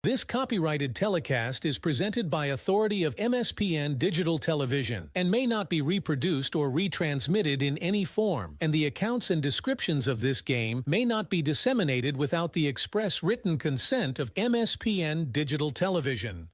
This copyrighted telecast is presented by authority of MSPN Digital Television and may not be reproduced or retransmitted in any form, and the accounts and descriptions of this game may not be disseminated without the express written consent of MSPN Digital Television.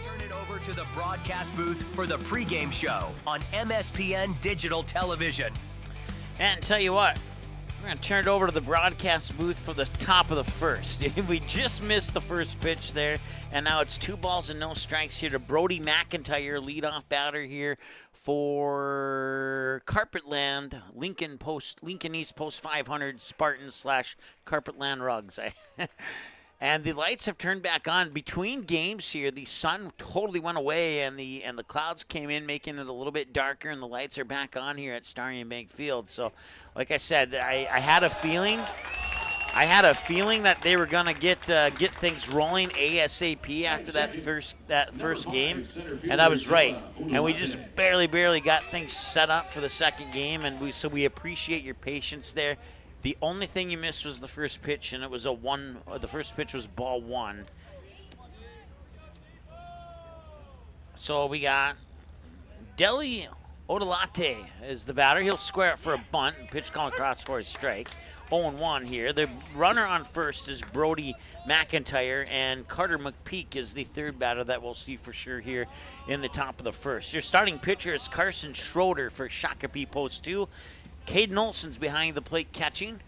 Turn it over to the broadcast booth for the pregame show on MSPN Digital Television. And tell you what, we're going to turn it over to the broadcast booth for the top of the first. We just missed the first pitch there, and now it's 2 balls and no strikes here to Brody McIntyre, leadoff batter here for Carpetland, Lincoln East Post 500 Spartans / Carpetland Rugs. And the lights have turned back on. Between games here, the sun totally went away, and the clouds came in, making it a little bit darker, and the lights are back on here at Starion Bank Field. So, like I said, I had a feeling that they were going to get things rolling ASAP after that first game, and I was right. And we just barely got things set up for the second game, and so we appreciate your patience there. The only thing you missed was the first pitch, and it was the first pitch was ball 1. So we got Deli Odalate is the batter. He'll square it for a bunt. Pitch coming across for a strike. 0-1 here. The runner on first is Brody McIntyre, and Carter McPeak is the third batter that we'll see for sure here in the top of the first. Your starting pitcher is Carson Schroeder for Shakopee Post 2. Caden Olson's behind the plate catching,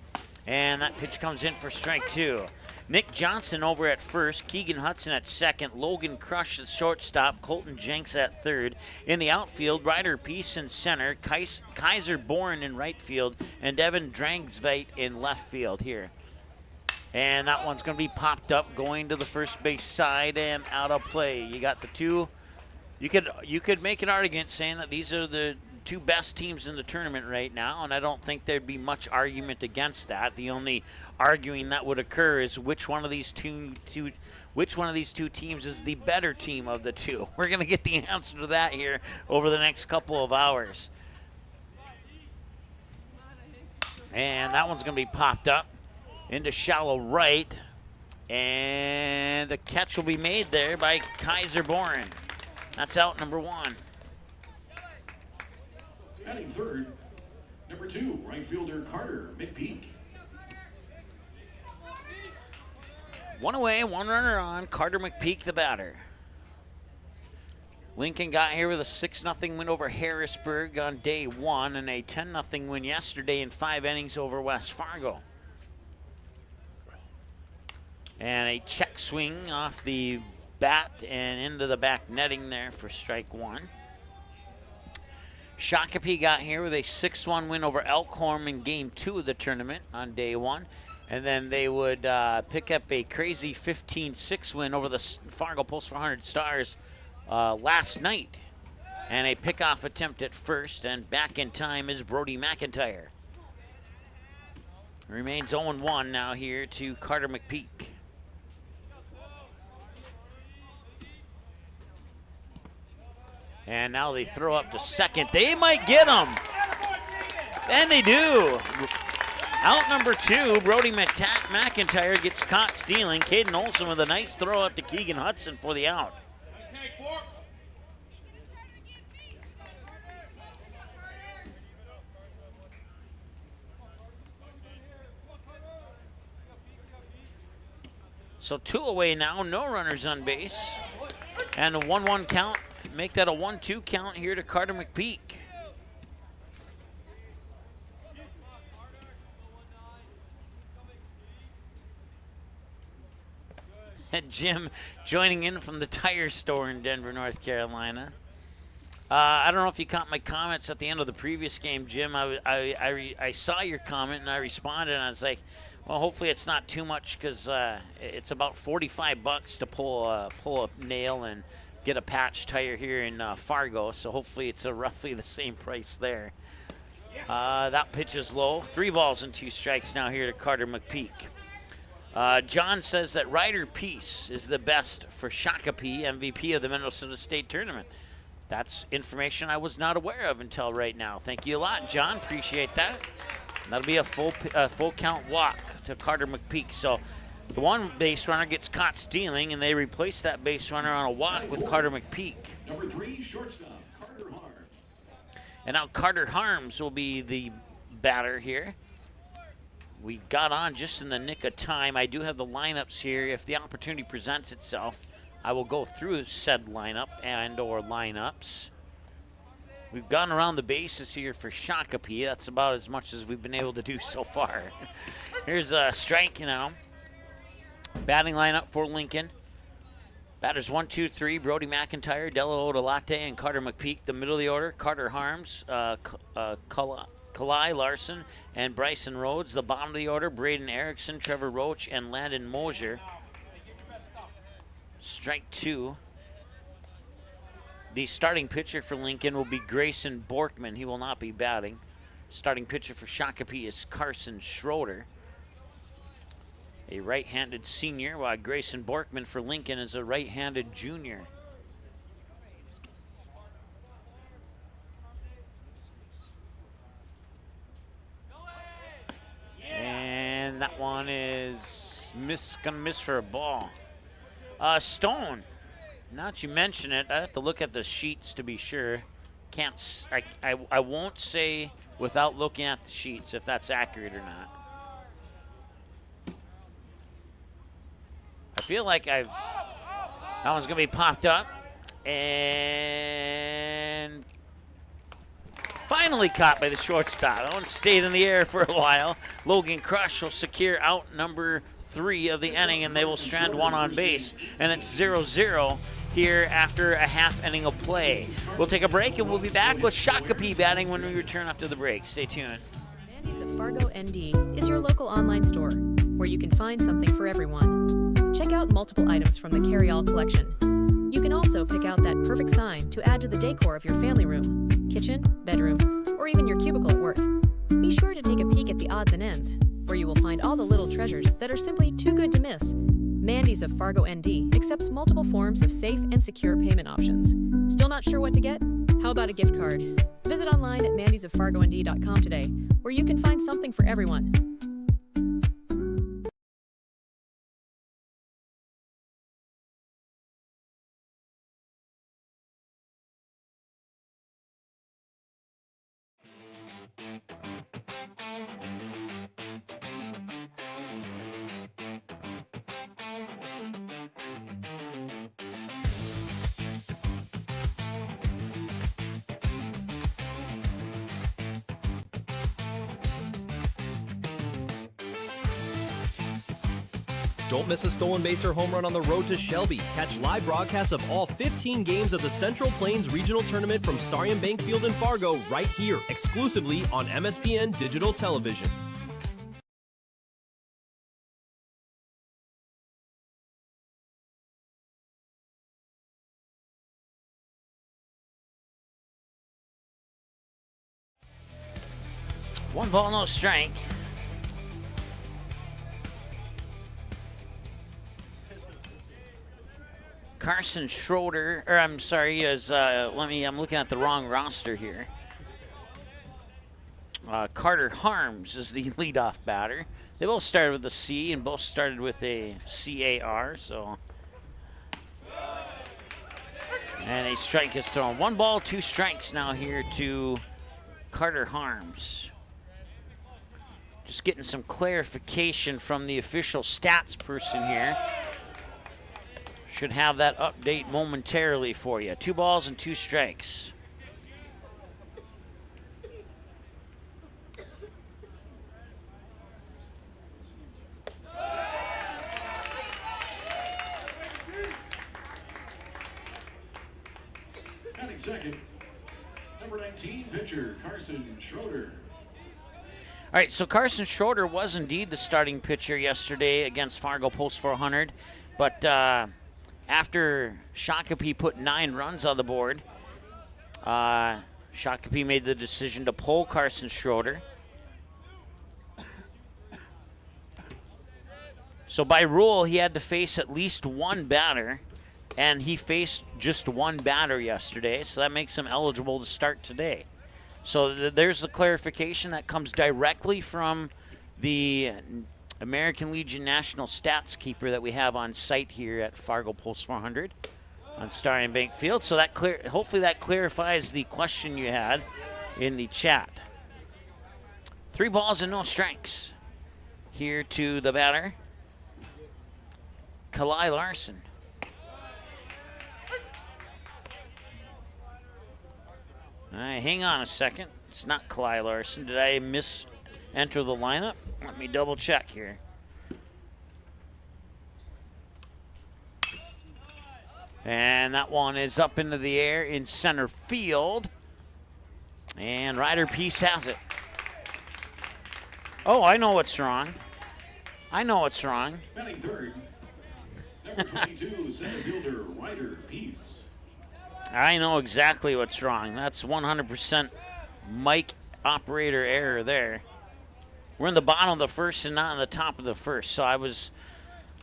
and that pitch comes in for strike 2. Nick Johnson over at first, Keegan Hudson at second, Logan Crush at shortstop, Colton Jenks at third. In the outfield, Ryder Peace in center, Kaiser Bourne in right field, and Devin Drangsveit in left field here. And that one's going to be popped up, going to the first base side and out of play. You got the two. You could make an argument saying that these are the 2 best teams in the tournament right now, and I don't think there'd be much argument against that. The only arguing that would occur is which one of these two teams is the better team of the 2. We're going to get the answer to that here over the next couple of hours. And that one's going to be popped up into shallow right, and the catch will be made there by Kaiser Bourne. That's out number 1. Batting third, number 2, right fielder Carter McPeak. 1 away, 1 runner on. Carter McPeak, the batter. Lincoln got here with a 6-0 win over Harrisburg on day 1 and a 10-0 win yesterday in 5 innings over West Fargo. And a check swing off the bat and into the back netting there for strike 1. Shakopee got here with a 6-1 win over Elkhorn in game 2 of the tournament on day 1. And then they would pick up a crazy 15-6 win over the Fargo Post 400 Stars last night. And a pickoff attempt at first, and back in time is Brody McIntyre. Remains 0-1 now here to Carter McPeak. And now they throw up to second. They might get him. And they do. Out number 2, Brody McIntyre gets caught stealing. Caden Olson with a nice throw up to Keegan Hudson for the out. So 2 away now, no runners on base. And a 1-1 count. Make that a 1-2 count here to Carter McPeak. Jim joining in from the tire store in Denver, North Carolina. I don't know if you caught my comments at the end of the previous game, Jim. I saw your comment and I responded, and I was like, well, hopefully it's not too much because it's about $45 to pull a nail and get a patch tire here in Fargo. So hopefully it's roughly the same price there. That pitch is low. 3 balls and 2 strikes now here to Carter McPeak. John says that Ryder Peace is the best for Shakopee, MVP of the Minnesota State Tournament. That's information I was not aware of until right now. Thank you a lot, John. Appreciate that. That'll be a full count walk to Carter McPeak. So the one base runner gets caught stealing, and they replace that base runner on a walk with Carter McPeak. Number 3, shortstop, Carter Harms. And now Carter Harms will be the batter here. We got on just in the nick of time. I do have the lineups here. If the opportunity presents itself, I will go through said lineup and or lineups. We've gone around the bases here for Shakopee. That's about as much as we've been able to do so far. Here's a strike now. Batting lineup for Lincoln. Batters 1, 2, 3, Brody McIntyre, Della Odolate, and Carter McPeak. The middle of the order, Carter Harms, Kalai Larson, and Bryson Rhodes. The bottom of the order, Braden Erickson, Trevor Roach, and Landon Mosier. Strike 2. The starting pitcher for Lincoln will be Grayson Borkman. He will not be batting. Starting pitcher for Shakopee is Carson Schroeder, a right-handed senior, while Grayson Borkman for Lincoln is a right-handed junior. And that one is gonna miss for a ball. Stone. Now that you mention it, I have to look at the sheets to be sure. I won't say without looking at the sheets if that's accurate or not. I feel like that one's gonna be popped up and finally caught by the shortstop. That one stayed in the air for a while. Logan Crush will secure out number 3 of the inning, and they will strand 1 on base. And it's 0-0 here after a half inning of play. We'll take a break, and we'll be back with Shakopee batting when we return after the break. Stay tuned. Mandy's of Fargo ND is your local online store where you can find something for everyone. Check out multiple items from the carry-all collection. You can also pick out that perfect sign to add to the decor of your family room, kitchen, bedroom, or even your cubicle at work. Be sure to take a peek at the odds and ends, where you will find all the little treasures that are simply too good to miss. Mandy's of Fargo ND accepts multiple forms of safe and secure payment options. Still not sure what to get? How about a gift card? Visit online at mandysoffargond.com today, where you can find something for everyone. Don't miss a stolen base or home run on the road to Shelby. Catch live broadcasts of all 15 games of the Central Plains Regional Tournament from Starion Bank Field in Fargo right here, exclusively on MSPN Digital Television. One ball, no strike. Carson Schroeder, or I'm sorry, I'm looking at the wrong roster here. Carter Harms is the leadoff batter. They both started with a C and both started with a CAR, so. And a strike is thrown. 1 ball, 2 strikes now here to Carter Harms. Just getting some clarification from the official stats person here. Should have that update momentarily for you. 2 balls and 2 strikes. Batting second, Number 19, pitcher Carson Schroeder. All right, so Carson Schroeder was indeed the starting pitcher yesterday against Fargo Post 400, but after Shakopee put 9 runs on the board, Shakopee made the decision to pull Carson Schroeder. So by rule, he had to face at least one batter, and he faced just one batter yesterday, so that makes him eligible to start today. So there's the clarification that comes directly from the American Legion National Stats Keeper that we have on site here at Fargo Post 400 on Starion Bank Field. So that hopefully that clarifies the question you had in the chat. 3 balls and no strikes. Here to the batter, Kalai Larson. All right, hang on a second. It's not Kalai Larson. Did I enter the lineup? Let me double check here. And that one is up into the air in center field. And Ryder Peace has it. Oh, I know what's wrong. I know what's wrong. Batting third, number 22, center fielder Ryder Peace. I know exactly what's wrong. That's 100% mic operator error there. We're in the bottom of the first and not in the top of the first. So I was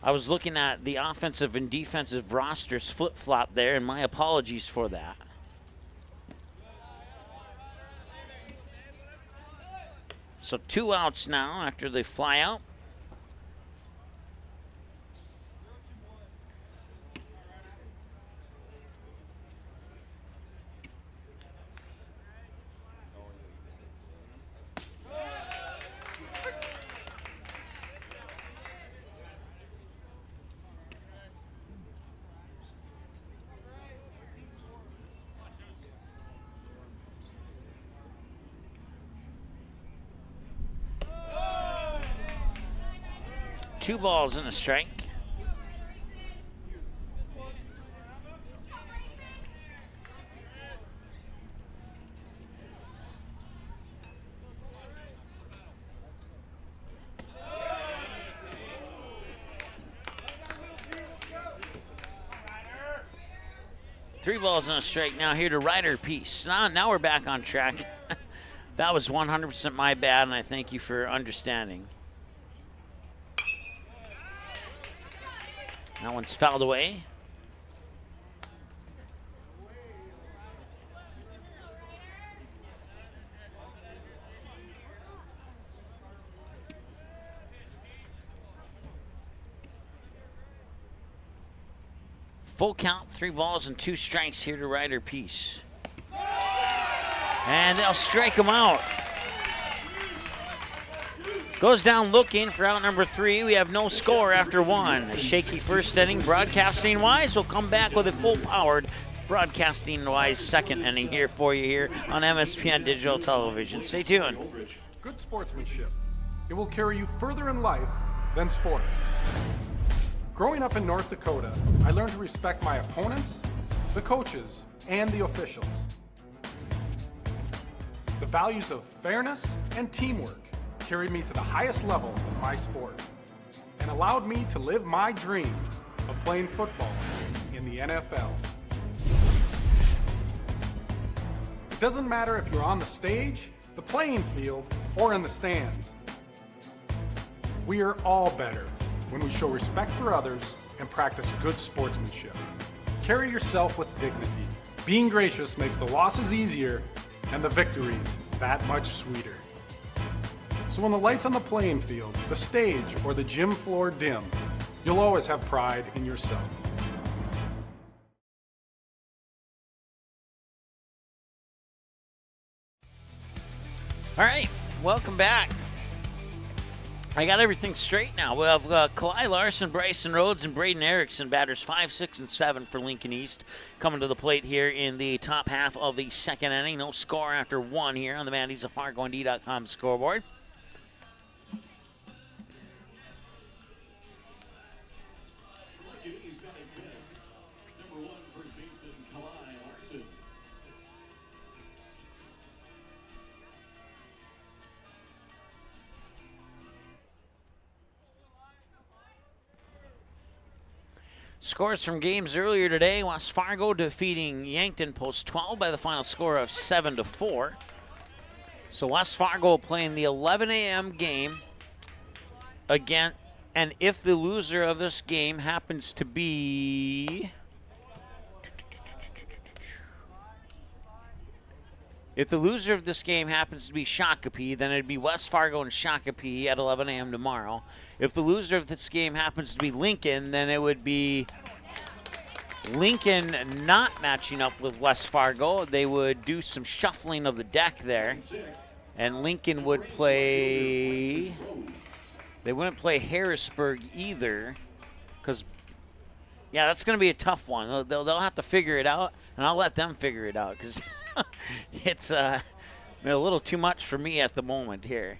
looking at the offensive and defensive rosters flip-flop there, and my apologies for that. So 2 outs now after they fly out. Two balls and a strike. Three balls and a strike now here to Ryder Peace. Now we're back on track. That was 100% my bad, and I thank you for understanding. That one's fouled away. Full count, 3 balls and 2 strikes here to Ryder Peace. And they'll strike him out. Goes down looking for out number 3. We have no score after 1. A shaky first inning, broadcasting-wise. We'll come back with a full-powered, broadcasting-wise second inning here for you here on MSPN Digital Television. Stay tuned. Good sportsmanship. It will carry you further in life than sports. Growing up in North Dakota, I learned to respect my opponents, the coaches, and the officials. The values of fairness and teamwork carried me to the highest level in my sport and allowed me to live my dream of playing football in the NFL. It doesn't matter if you're on the stage, the playing field, or in the stands. We are all better when we show respect for others and practice good sportsmanship. Carry yourself with dignity. Being gracious makes the losses easier and the victories that much sweeter. So when the lights on the playing field, the stage, or the gym floor dim, you'll always have pride in yourself. All right, welcome back. I got everything straight now. We have Kalai Larson, Bryson Rhodes, and Braden Erickson, batters 5, 6, and 7 for Lincoln East, coming to the plate here in the top half of the second inning. No score after 1 here on the Mandy's of FargoND.com scoreboard. Scores from games earlier today. West Fargo defeating Yankton Post 12 by the final score of 7-4. So West Fargo playing the 11 a.m. game again. And if the loser of this game happens to be... If the loser of this game happens to be Shakopee, then it'd be West Fargo and Shakopee at 11 a.m. tomorrow. If the loser of this game happens to be Lincoln, then it would be Lincoln not matching up with West Fargo. They would do some shuffling of the deck there. And Lincoln would play... They wouldn't play Harrisburg either, because, yeah, that's going to be a tough one. They'll have to figure it out, and I'll let them figure it out, because it's a little too much for me at the moment here.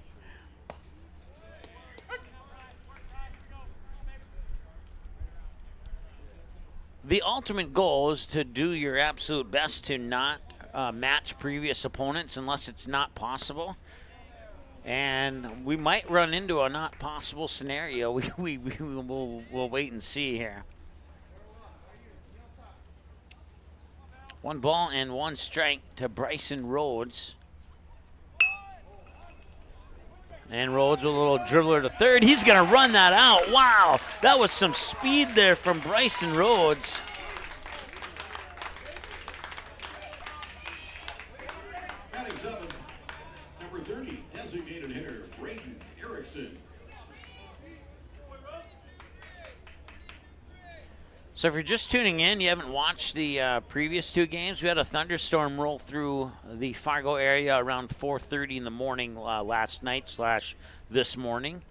The ultimate goal is to do your absolute best to not match previous opponents unless it's not possible. And we might run into a not possible scenario. We'll wait and see here. 1 ball and 1 strike to Bryson Rhodes. And Rhodes with a little dribbler to third. He's going to run that out. Wow, that was some speed there from Bryson Rhodes. Batting 7, number 30, designated hitter, Braden Erickson. So if you're just tuning in, you haven't watched the previous 2 games, we had a thunderstorm roll through the Fargo area around 4:30 in the morning last night / this morning.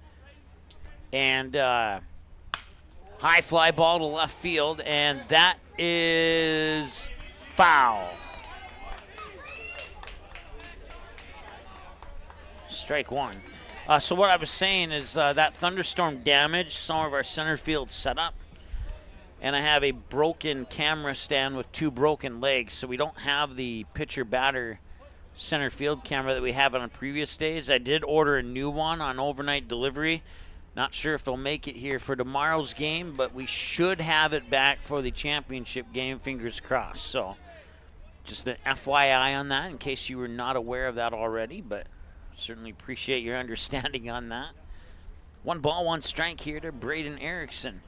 And high fly ball to left field, and that is foul. Strike 1. So what I was saying is that thunderstorm damaged some of our center field setup. And I have a broken camera stand with 2 broken legs, so we don't have the pitcher-batter center field camera that we have on previous days. I did order a new one on overnight delivery. Not sure if they'll make it here for tomorrow's game, but we should have it back for the championship game, fingers crossed. So just an FYI on that in case you were not aware of that already, but certainly appreciate your understanding on that. 1 ball, 1 strike here to Braden Erickson.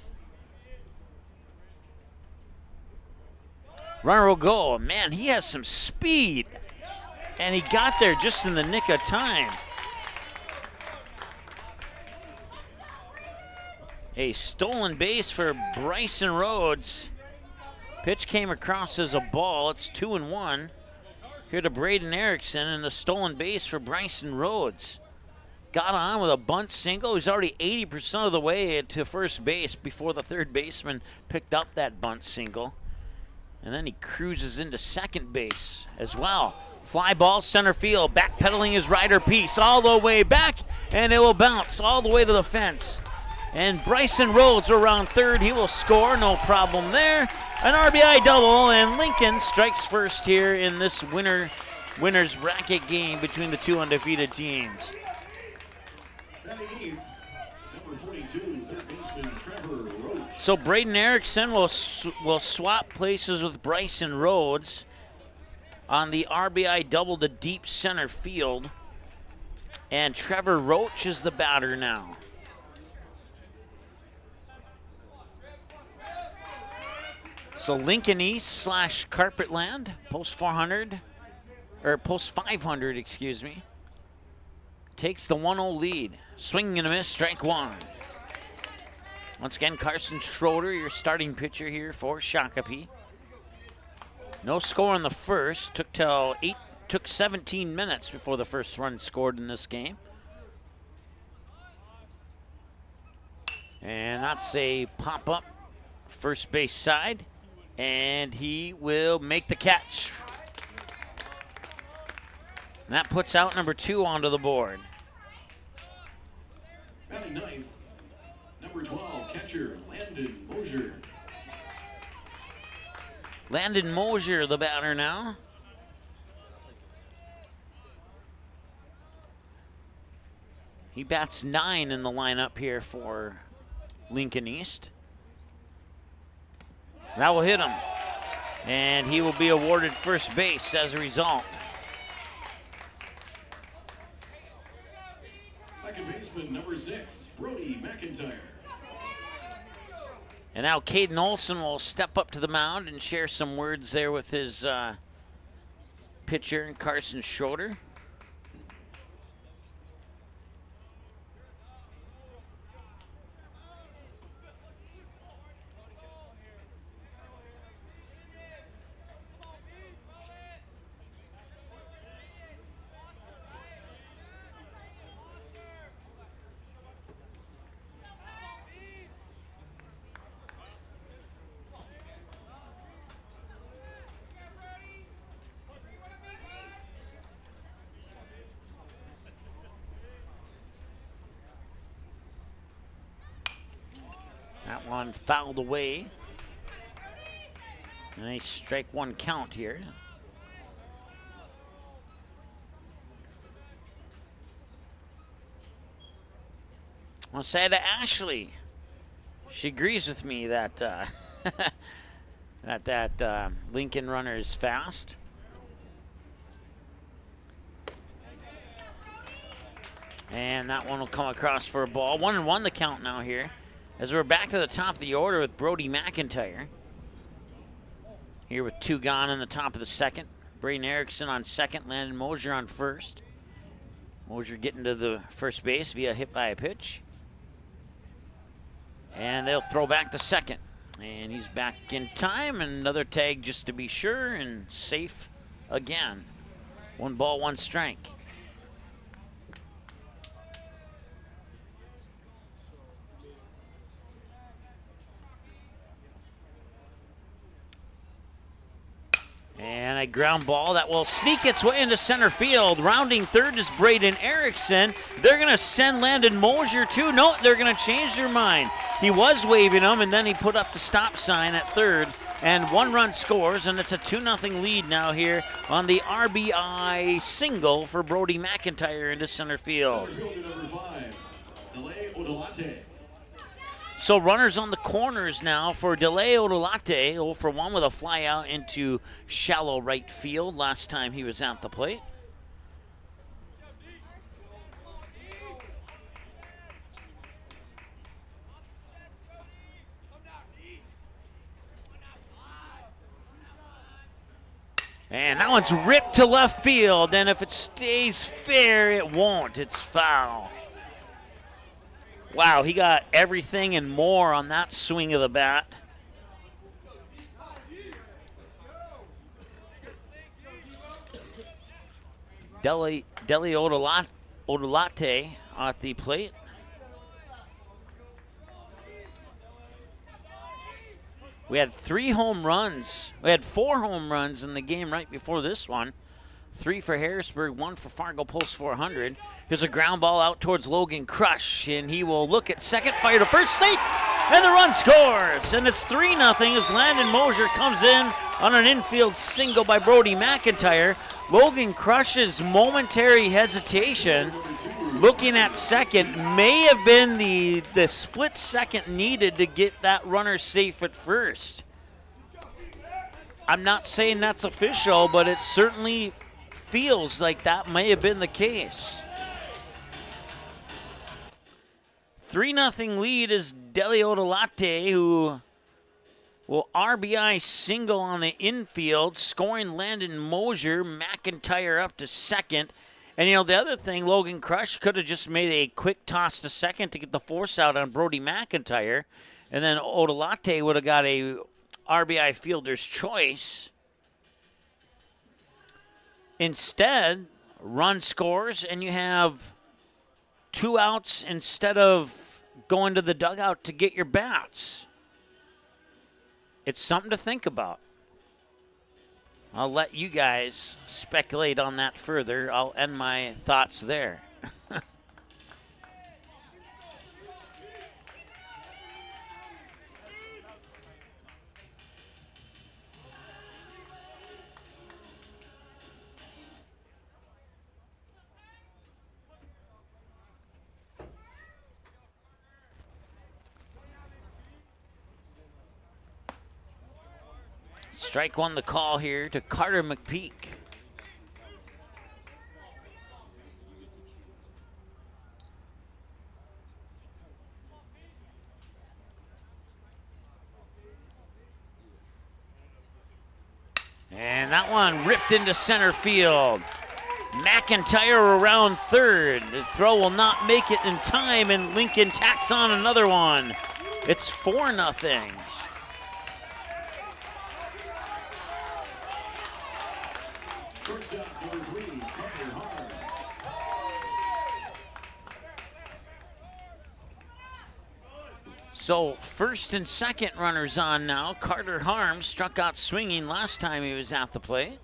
Runner will go. Man, he has some speed. And he got there just in the nick of time. A stolen base for Bryson Rhodes. Pitch came across as a ball. It's 2-1. Here to Braden Erickson, and the stolen base for Bryson Rhodes. Got on with a bunt single. He's already 80% of the way to first base before the third baseman picked up that bunt single. And then he cruises into second base as well. Fly ball, center field, backpedaling his rider piece all the way back, and it will bounce all the way to the fence. And Bryson Rhodes around third. He will score, no problem there. An RBI double, and Lincoln strikes first here in this winner's bracket game between the 2 undefeated teams. Batting 8th, number 42, third baseman Trevor Roach. So Braden Erickson will swap places with Bryson Rhodes on the RBI double to deep center field. And Trevor Roach is the batter now. So Lincoln East / Carpetland, post 400, or post 500, excuse me, takes the 1-0 lead. Swinging and a miss, strike 1. Once again, Carson Schroeder, your starting pitcher here for Shakopee. No score in the first. Took 17 minutes before the first run scored in this game. And that's a pop-up first base side. And he will make the catch. And that puts out number 2 onto the board. Batting 9th, number 12, catcher Landon Mosier. Landon Mosier, the batter now. He bats 9 in the lineup here for Lincoln East. That will hit him. And he will be awarded first base as a result. Second baseman, number 6, Brody McIntyre. And now Caden Olson will step up to the mound and share some words there with his pitcher, Carson Schroeder. That one fouled away. And a strike one count here. I want to say to Ashley, she agrees with me that that Lincoln runner is fast. And that one will come across for a ball. 1-1 the count now here. As we're back to the top of the order with Brody McIntyre. Here with 2 gone in the top of the second. Braden Erickson on second, Landon Mosier on first. Mosier getting to the first base via hit by a pitch. And they'll throw back to second. And he's back in time, and another tag just to be sure, and safe again. 1 ball, 1 strike. And a ground ball that will sneak its way into center field. Rounding third is Braden Erickson. They're going to send Landon Mosier too. No, they're going to change their mind. He was waving them, and then he put up the stop sign at third. And 1 run scores, and it's a 2-0 lead now here on the RBI single for Brody McIntyre into center field. Center fielder number 5, Delay Odolate. So runners on the corners now for Delay Odolate, 0-for-1 with a fly out into shallow right field last time he was at the plate. And that one's ripped to left field, and if it stays fair, it won't. It's foul. Wow, he got everything and more on that swing of the bat. Deli Odolate at the plate. We had 3 home runs. We had 4 home runs in the game right before this one. 3 for Harrisburg, 1 for Fargo Post 400. Here's a ground ball out towards Logan Crush, and he will look at second, fire to first, safe, and the run scores. And it's 3-0 as Landon Mosier comes in on an infield single by Brody McIntyre. Logan Crush's momentary hesitation, looking at second, may have been the split second needed to get that runner safe at first. I'm not saying that's official, but it certainly feels like that may have been the case. 3-0 lead is Deli Odolate, who will RBI single on the infield, scoring Landon Mosier. McIntyre up to second. And, you know, the other thing, Logan Crush could have just made a quick toss to second to get the force out on Brody McIntyre, and then Odolate would have got a RBI fielder's choice. Instead, run scores, and you have 2 outs instead of going to the dugout to get your bats. It's something to think about. I'll let you guys speculate on that further. I'll end my thoughts there. Strike one, the call here to Carter McPeak. And that one ripped into center field. McIntyre around third. The throw will not make it in time, and Lincoln tacks on another one. It's 4-0. Shortstop number 3, Carter Harms. So first and second runners on now. Carter Harms struck out swinging last time he was at the plate.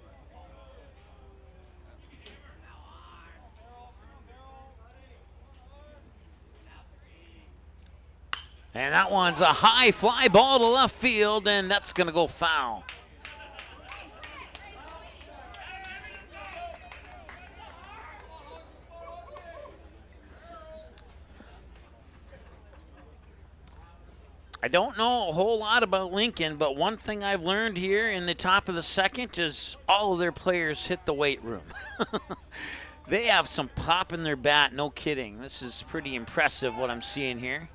And that one's a high fly ball to left field, and that's going to go foul. I don't know a whole lot about Lincoln, but one thing I've learned here in the top of the second is all of their players hit the weight room. They have some pop in their bat, no kidding. This is pretty impressive what I'm seeing here.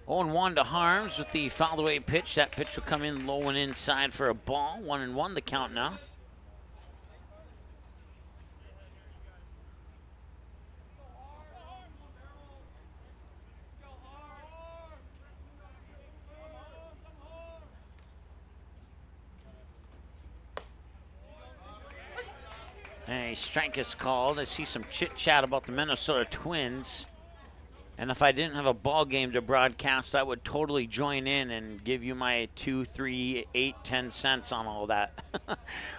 Oh, 1 to Harms with the foul away pitch. That pitch will come in low and inside for a ball. 1-1 the count now. And a strike is called. I see some chit chat about the Minnesota Twins. And if I didn't have a ball game to broadcast, I would totally join in and give you my 2, 3, 8, 10 cents on all that.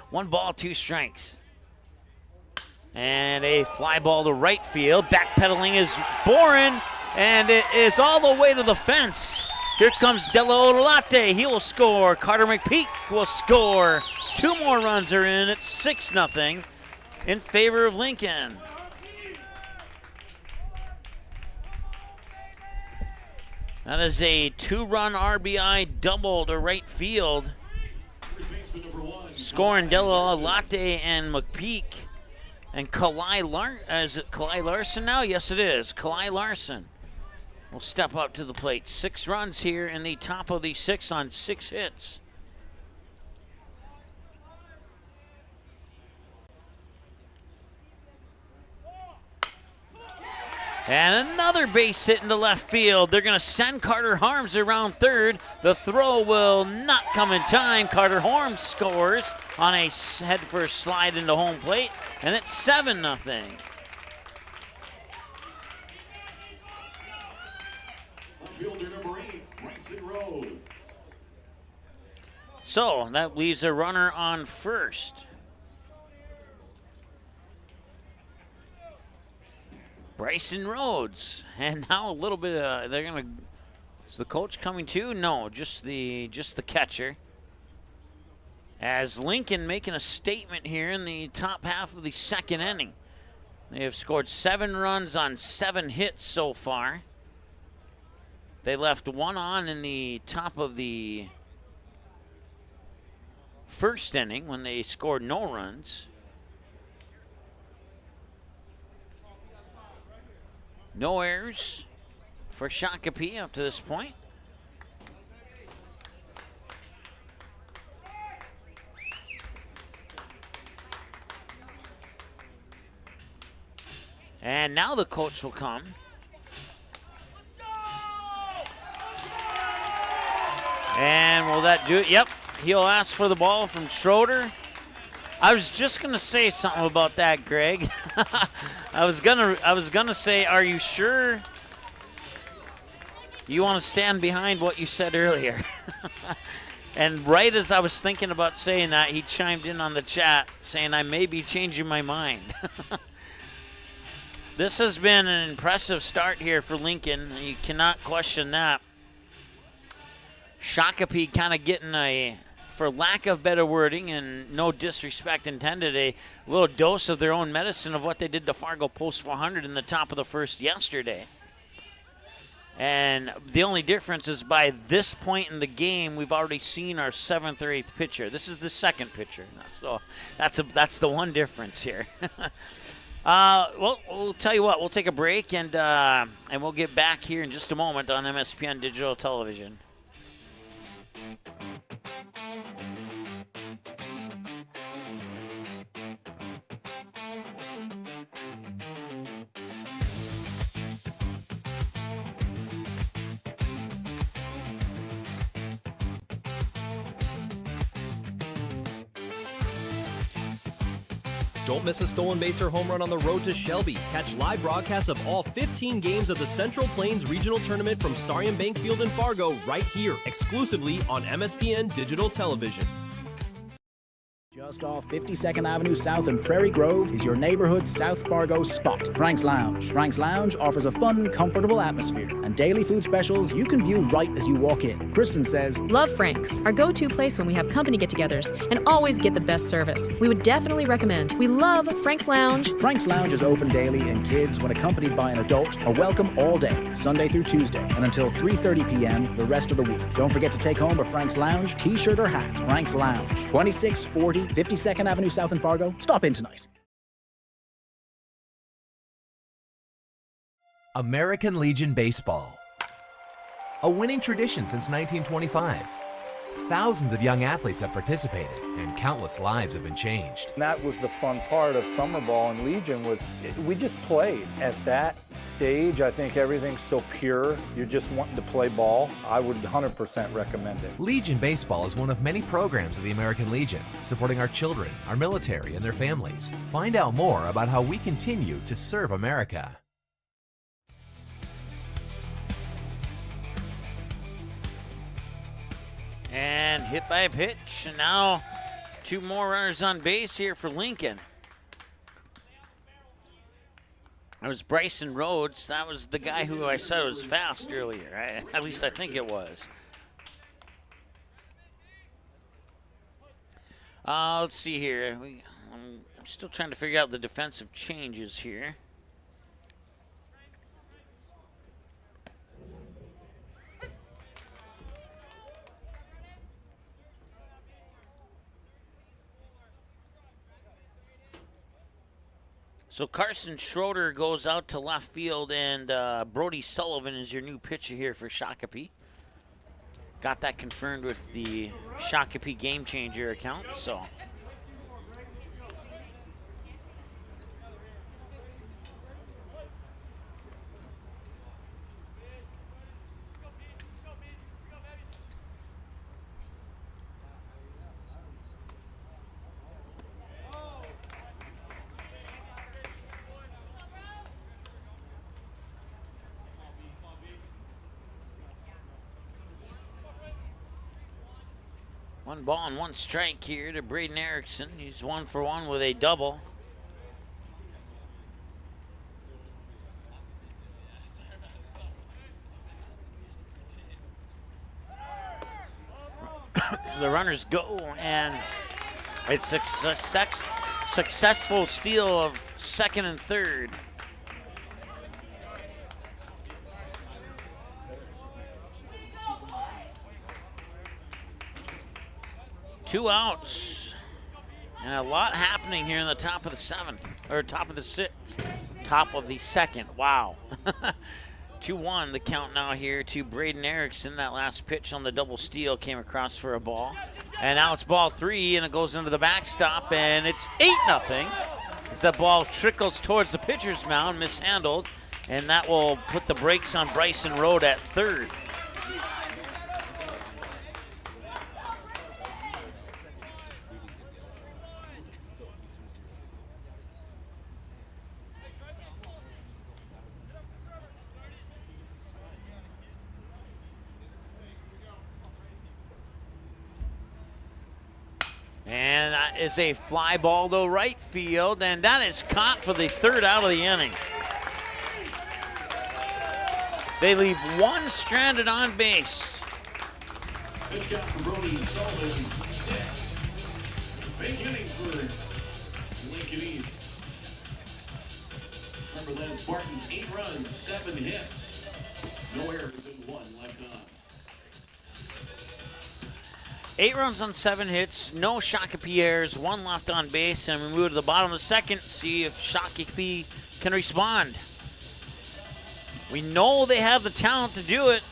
1 ball, 2 strikes. And a fly ball to right field. Backpedaling is Boren, and it is all the way to the fence. Here comes Della Odolate. He will score. Carter McPeak will score. 2 more runs are in. It's 6-0 in favor of Lincoln. That is a 2-run RBI double to right field. Scoring Della Latte and McPeak. And is it Kalai Larson now? Yes, it is. Kalai Larson will step up to the plate. 6 runs here in the top of the 6 on 6 hits. And another base hit into left field. They're going to send Carter Harms around third. The throw will not come in time. Carter Harms scores on a head first slide into home plate, and it's 7-0. Fielder number 8, Bryson Rhodes. So that leaves a runner on first. Bryson Rhodes, and now a little bit. They're gonna. Is the coach coming too? No, just the catcher. As Lincoln making a statement here in the top half of the second inning. They have scored 7 runs on 7 hits so far. They left 1 on in the top of the first inning when they scored no runs. No errors for Shakopee up to this point. And now the coach will come. And will that do it? Yep, he'll ask for the ball from Schroeder. I was just gonna say something about that, Greg. I was gonna say, are you sure you want to stand behind what you said earlier? And right as I was thinking about saying that, he chimed in on the chat saying I may be changing my mind. This has been an impressive start here for Lincoln. You cannot question that. Shakopee kind of getting a for lack of better wording and no disrespect intended, a little dose of their own medicine of what they did to Fargo Post 400 in the top of the first yesterday. And the only difference is by this point in the game, we've already seen our 7th or 8th pitcher. This is the 2nd pitcher. So that's the one difference here. Well, we'll tell you what. We'll take a break, and we'll get back here in just a moment on MSPN Digital Television. Don't miss a stolen base or home run on the road to Shelby. Catch live broadcasts of all 15 games of the Central Plains Regional Tournament from Starion Bank Field in Fargo right here, exclusively on MSPN Digital Television. Just off 52nd Avenue South in Prairie Grove is your neighborhood South Fargo spot, Frank's Lounge. Frank's Lounge offers a fun, comfortable atmosphere and daily food specials you can view right as you walk in. Kristen says, Love Frank's, our go-to place when we have company get-togethers, and always get the best service. We would definitely recommend. We love Frank's Lounge. Frank's Lounge is open daily, and kids, when accompanied by an adult, are welcome all day, Sunday through Tuesday, and until 3:30 p.m. the rest of the week. Don't forget to take home a Frank's Lounge t-shirt or hat. Frank's Lounge, 2640 52nd Avenue South in Fargo. Stop in tonight. American Legion Baseball. A winning tradition since 1925. Thousands of young athletes have participated, and countless lives have been changed. And that was the fun part of summer ball and Legion was we just played. At that stage, I think everything's so pure. You're just wanting to play ball. I would 100% recommend it. Legion Baseball is one of many programs of the American Legion, supporting our children, our military, and their families. Find out more about how we continue to serve America. And hit by a pitch, and now 2 more runners on base here for Lincoln. That was Bryson Rhodes. That was the guy who I said was fast earlier. At least I think it was. Let's see here. I'm still trying to figure out the defensive changes here. So Carson Schroeder goes out to left field, and Brody Sullivan is your new pitcher here for Shakopee. Got that confirmed with the Shakopee Game Changer account, so. One ball and 1 strike here to Braden Erickson. He's 1 for 1 with a double. The runners go, and it's a successful steal of 2nd and 3rd. Two outs, and a lot happening here in the top of the 7th, or top of the 6th, top of the 2nd. Wow. 2-1 the count now here to Braden Erickson. That last pitch on the double steal came across for a ball. And now it's ball 3, and it goes into the backstop, and it's 8-0 as that ball trickles towards the pitcher's mound, mishandled, and that will put the brakes on Bryson Road at 3rd. And that is a fly ball to right field, and that is caught for the 3rd out of the inning. They leave 1 stranded on base. Pitch count for Brody Sullivan. for Lincoln East. Cumberland Spartans 8 runs, 7 hits. No errors and 1 left on. 8 runs on 7 hits, no Shakopee errors, 1 left on base, and we move to the bottom of the second, see if Shakopee can respond. We know they have the talent to do it.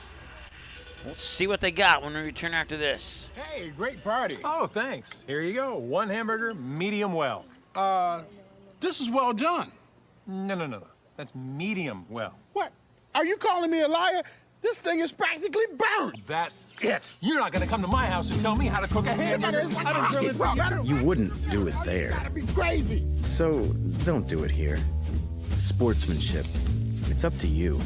We'll see what they got when we return after this. Hey, great party. Oh, thanks. Here you go. 1 hamburger, medium well. This is well done. No. That's medium well. What? Are you calling me a liar? This thing is practically burnt. That's it. You're not gonna come to my house and tell me how to cook a hamburger. You wouldn't do it there. Gotta be crazy. So don't do it here. Sportsmanship. It's up to you.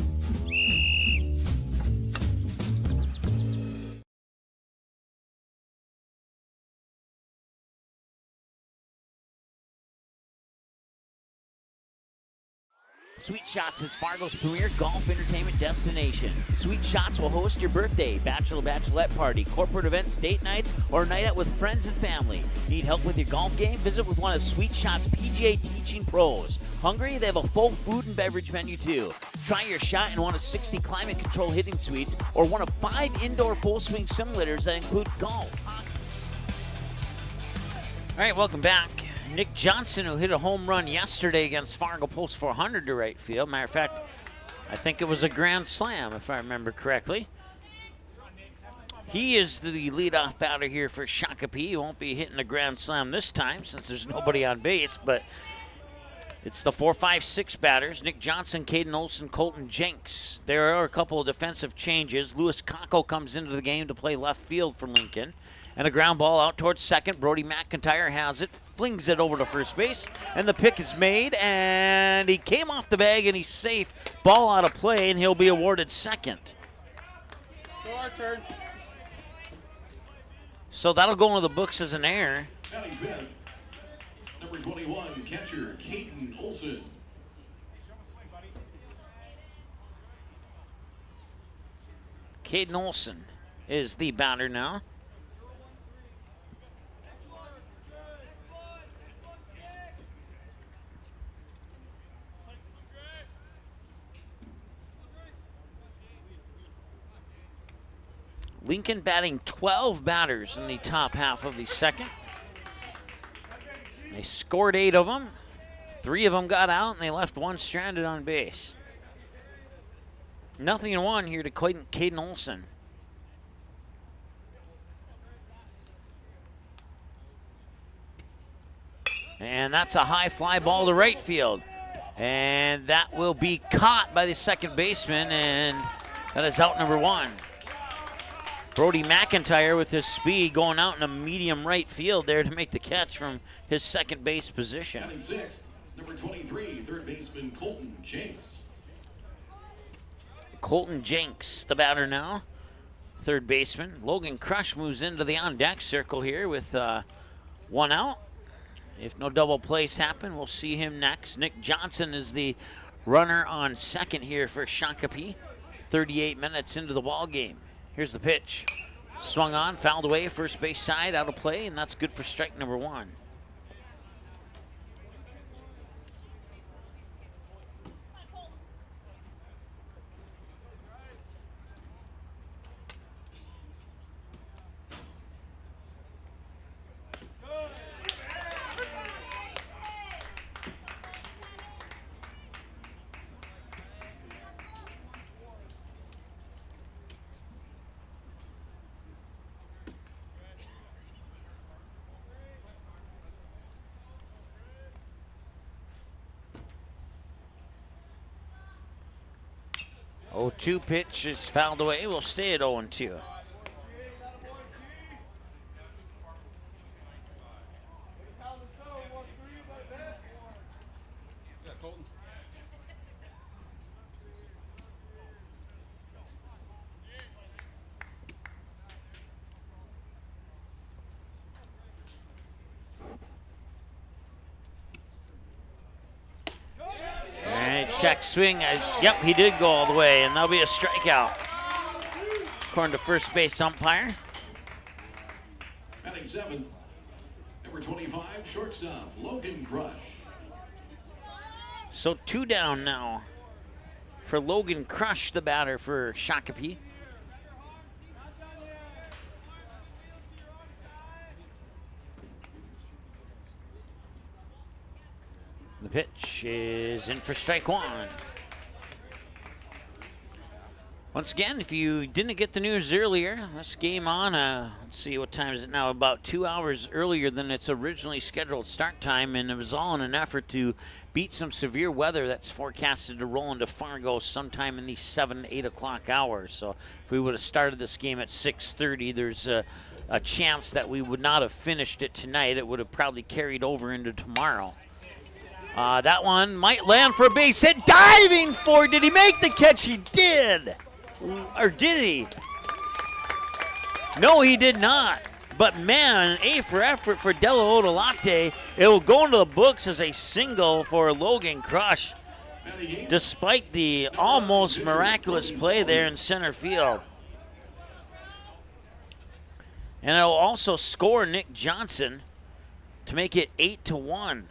Sweet Shots is Fargo's premier golf entertainment destination. Sweet Shots will host your birthday, bachelorette party, corporate events, date nights, or a night out with friends and family. Need help with your golf game? Visit with one of Sweet Shots' PGA teaching pros. Hungry? They have a full food and beverage menu too. Try your shot in one of 60 climate control hitting suites or one of 5 indoor full swing simulators that include golf. All right, welcome back. Nick Johnson, who hit a home run yesterday against Fargo, post 400 to right field. Matter of fact, I think it was a grand slam, if I remember correctly. He is the leadoff batter here for Shakopee. He won't be hitting a grand slam this time since there's nobody on base, but it's the 4, 5, 6 batters. Nick Johnson, Caden Olson, Colton Jenks. There are a couple of defensive changes. Lewis Kako comes into the game to play left field for Lincoln. And a ground ball out towards second. Brody McIntyre has it, flings it over to first base, and the pick is made, and he came off the bag, and he's safe. Ball out of play, and he'll be awarded second. So our turn. So that'll go into the books as an error. Batting fifth, number 21, catcher Caden Olson. Caden Olson is the batter now. Lincoln batting 12 batters in the top half of the second. They scored 8 of them. 3 of them got out, and they left 1 stranded on base. 0-1 here to Caden Olson. And that's a high fly ball to right field. And that will be caught by the second baseman, and that is out number 1. Brody McIntyre with his speed going out in a medium right field there to make the catch from his second base position. Batting sixth, number 23, third baseman Colton Jenks. Colton Jenks, the batter now. Third baseman. Logan Crush moves into the on-deck circle here with 1 out. If no double plays happen, we'll see him next. Nick Johnson is the runner on second here for Shakopee. 38 minutes into the ball game. Here's the pitch. Swung on, fouled away, first base side, out of play, and that's good for strike number 1. Oh, 0-2 pitch is fouled away. We'll stay at 0-2. Check swing. Yep, he did go all the way, and that'll be a strikeout, according to first base umpire. Batting seventh, number Number 25, shortstop, Logan Crush. So 2 down now for Logan Crush, the batter for Shakopee. The pitch is in for strike 1. Once again, if you didn't get the news earlier, this game on, let's see, what time is it now? About 2 hours earlier than its originally scheduled start time, and it was all in an effort to beat some severe weather that's forecasted to roll into Fargo sometime in the 7, 8 o'clock hours. So if we would have started this game at 6:30, there's a chance that we would not have finished it tonight. It would have probably carried over into tomorrow. That one might land for a base hit. Diving for, did he make the catch? He did. Or did he? No, he did not. But man, A for effort for Della Odolate. It will go into the books as a single for Logan Crush, despite the almost miraculous play there in center field. And it will also score Nick Johnson to make it 8-1.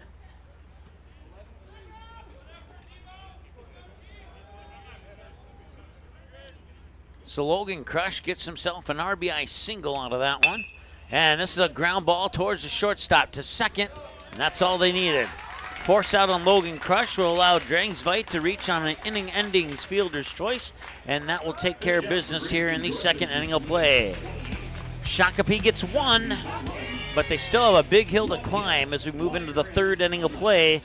So Logan Crush gets himself an RBI single out of that one. And this is a ground ball towards the shortstop to second, and that's all they needed. Force out on Logan Crush will allow Drangsveit to reach on an inning-ending fielder's choice, and that will take care of business here in the second inning of play. Shakopee gets 1, but they still have a big hill to climb as we move into the third inning of play.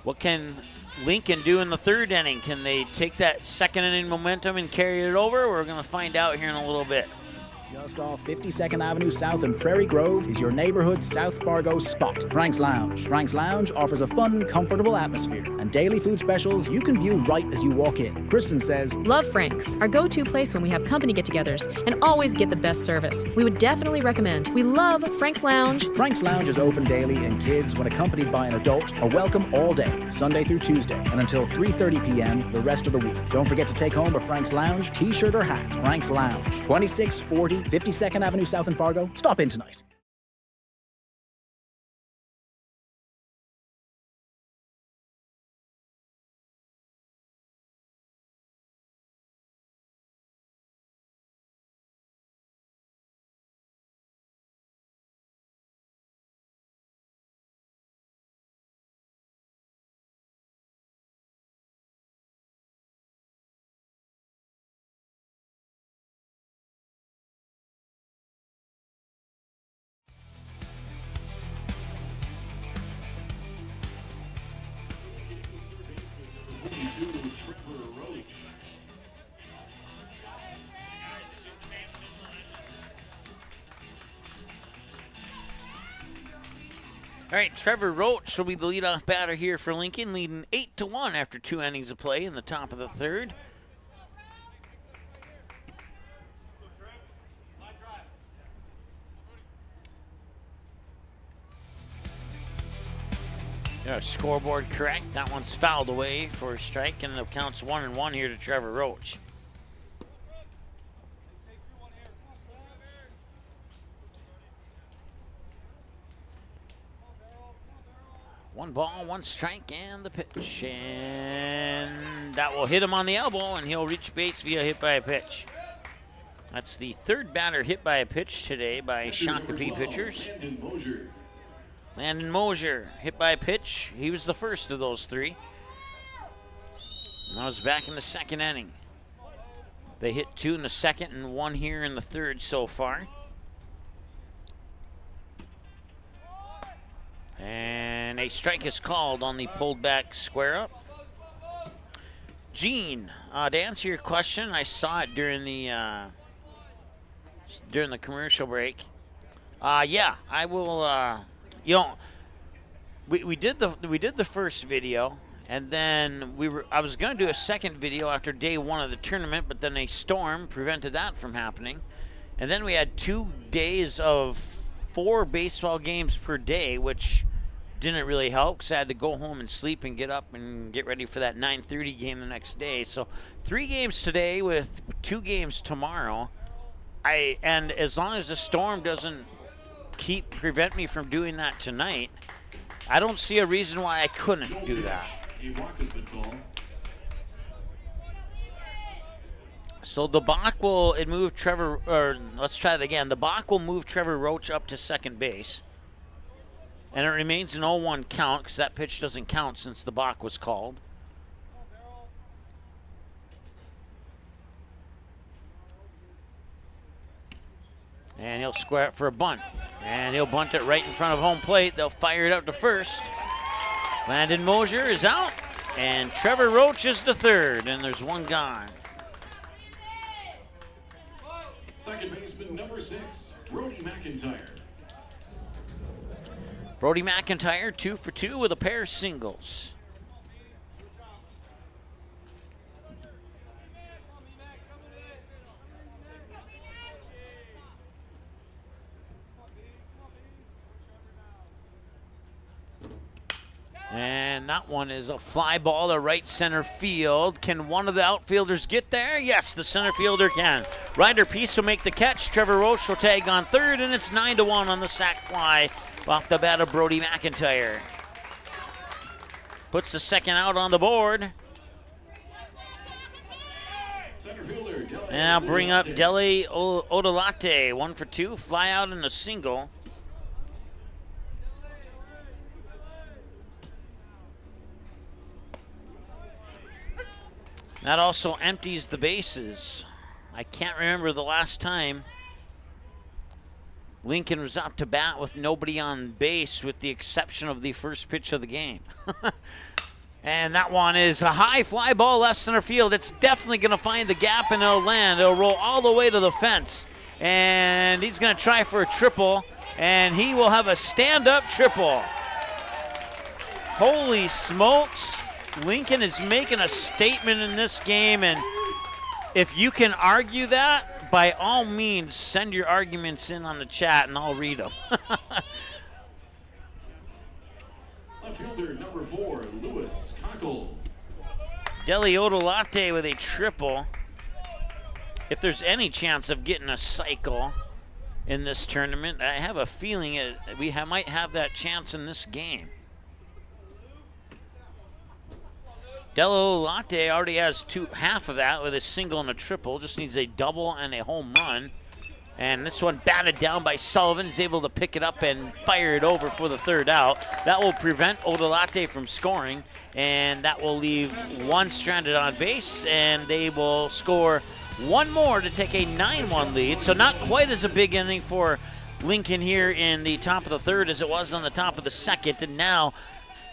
What can Lincoln do in the third inning? Can they take that second inning momentum and carry it over? We're going to find out here in a little bit. Just off 52nd Avenue South in Prairie Grove is your neighborhood South Fargo spot, Frank's Lounge. Frank's Lounge offers a fun, comfortable atmosphere and daily food specials you can view right as you walk in. Kristen says, Love Frank's, our go-to place when we have company get-togethers, and always get the best service. We would definitely recommend. We love Frank's Lounge. Frank's Lounge is open daily, and kids, when accompanied by an adult, are welcome all day, Sunday through Tuesday, and until 3:30 p.m. the rest of the week. Don't forget to take home a Frank's Lounge t-shirt or hat. Frank's Lounge, 2640 52nd Avenue South in Fargo. Stop in tonight. All right, Trevor Roach will be the leadoff batter here for Lincoln, leading 8-1 after 2 innings of play in the top of the third. Yeah, scoreboard correct. That one's fouled away for a strike, and it counts 1-1 here to Trevor Roach. One ball, one strike, and the pitch. And that will hit him on the elbow, and he'll reach base via hit by a pitch. That's the third batter hit by a pitch today by Shakopee pitchers. Landon Mosier hit by a pitch. He was the first of those 3. And that was back in the second inning. They hit 2 in the second and 1 here in the third so far. And a strike is called on the pulled back square up. Gene, to answer your question, I saw it during the commercial break. Yeah, I will. You know, we did the first video, and then I was going to do a second video after day 1 of the tournament, but then a storm prevented that from happening, and then we had 2 days of 4 baseball games per day, which didn't really help because I had to go home and sleep and get up and get ready for that 9:30 game the next day. So 3 games today with 2 games tomorrow. And as long as the storm doesn't prevent me from doing that tonight, I don't see a reason why I couldn't do that. A walk has been called. So the balk will move Trevor, or let's try it again. The balk will move Trevor Roach up to second base. And it remains an 0-1 count because that pitch doesn't count since the balk was called. And he'll square it for a bunt. And he'll bunt it right in front of home plate. They'll fire it out to first. Landon Mosier is out. And Trevor Roach is to third. And there's one gone. Second baseman number 6, Brody McIntyre. Brody McIntyre 2 for 2 with a pair of singles. And that one is a fly ball to right center field. Can one of the outfielders get there? Yes, the center fielder can. Ryder Peace will make the catch. Trevor Roach will tag on third, and it's 9-1 on the sac fly off the bat of Brody McIntyre. Puts the second out on the board. Center fielder, And I'll bring up Dele Odolate, 1 for 2, fly out in a single. That also empties the bases. I can't remember the last time Lincoln was up to bat with nobody on base with the exception of the first pitch of the game. And that one is a high fly ball left center field. It's definitely going to find the gap and it'll land. It'll roll all the way to the fence. And he's going to try for a triple. And he will have a stand-up triple. Holy smokes. Lincoln is making a statement in this game, and if you can argue that, by all means, send your arguments in on the chat, and I'll read them. Left fielder number 4, Lewis Cockle. Dele Odolate with a triple. If there's any chance of getting a cycle in this tournament, I have a feeling we might have that chance in this game. Dele Latte already has half of that with a single and a triple. Just needs a double and a home run. And this one batted down by Sullivan. Is able to pick it up and fire it over for the third out. That will prevent Odolate from scoring. And that will leave one stranded on base. And they will score one more to take a 9-1 lead. So not quite as a big inning for Lincoln here in the top of the third as it was on the top of the second. And now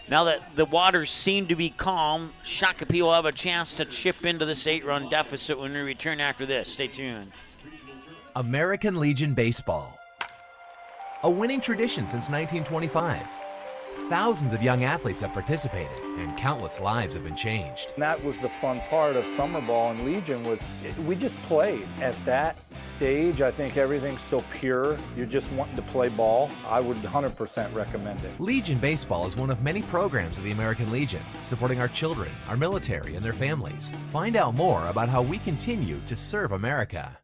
that the waters seem to be calm, Shakopee will have a chance to chip into this 8-run deficit when we return after this. Stay tuned. American Legion Baseball. A winning tradition since 1925. Thousands of young athletes have participated, and countless lives have been changed. And that was the fun part of summer ball and Legion was we just played. At that stage, I think everything's so pure. You're just wanting to play ball. I would 100% recommend it. Legion Baseball is one of many programs of the American Legion, supporting our children, our military, and their families. Find out more about how we continue to serve America.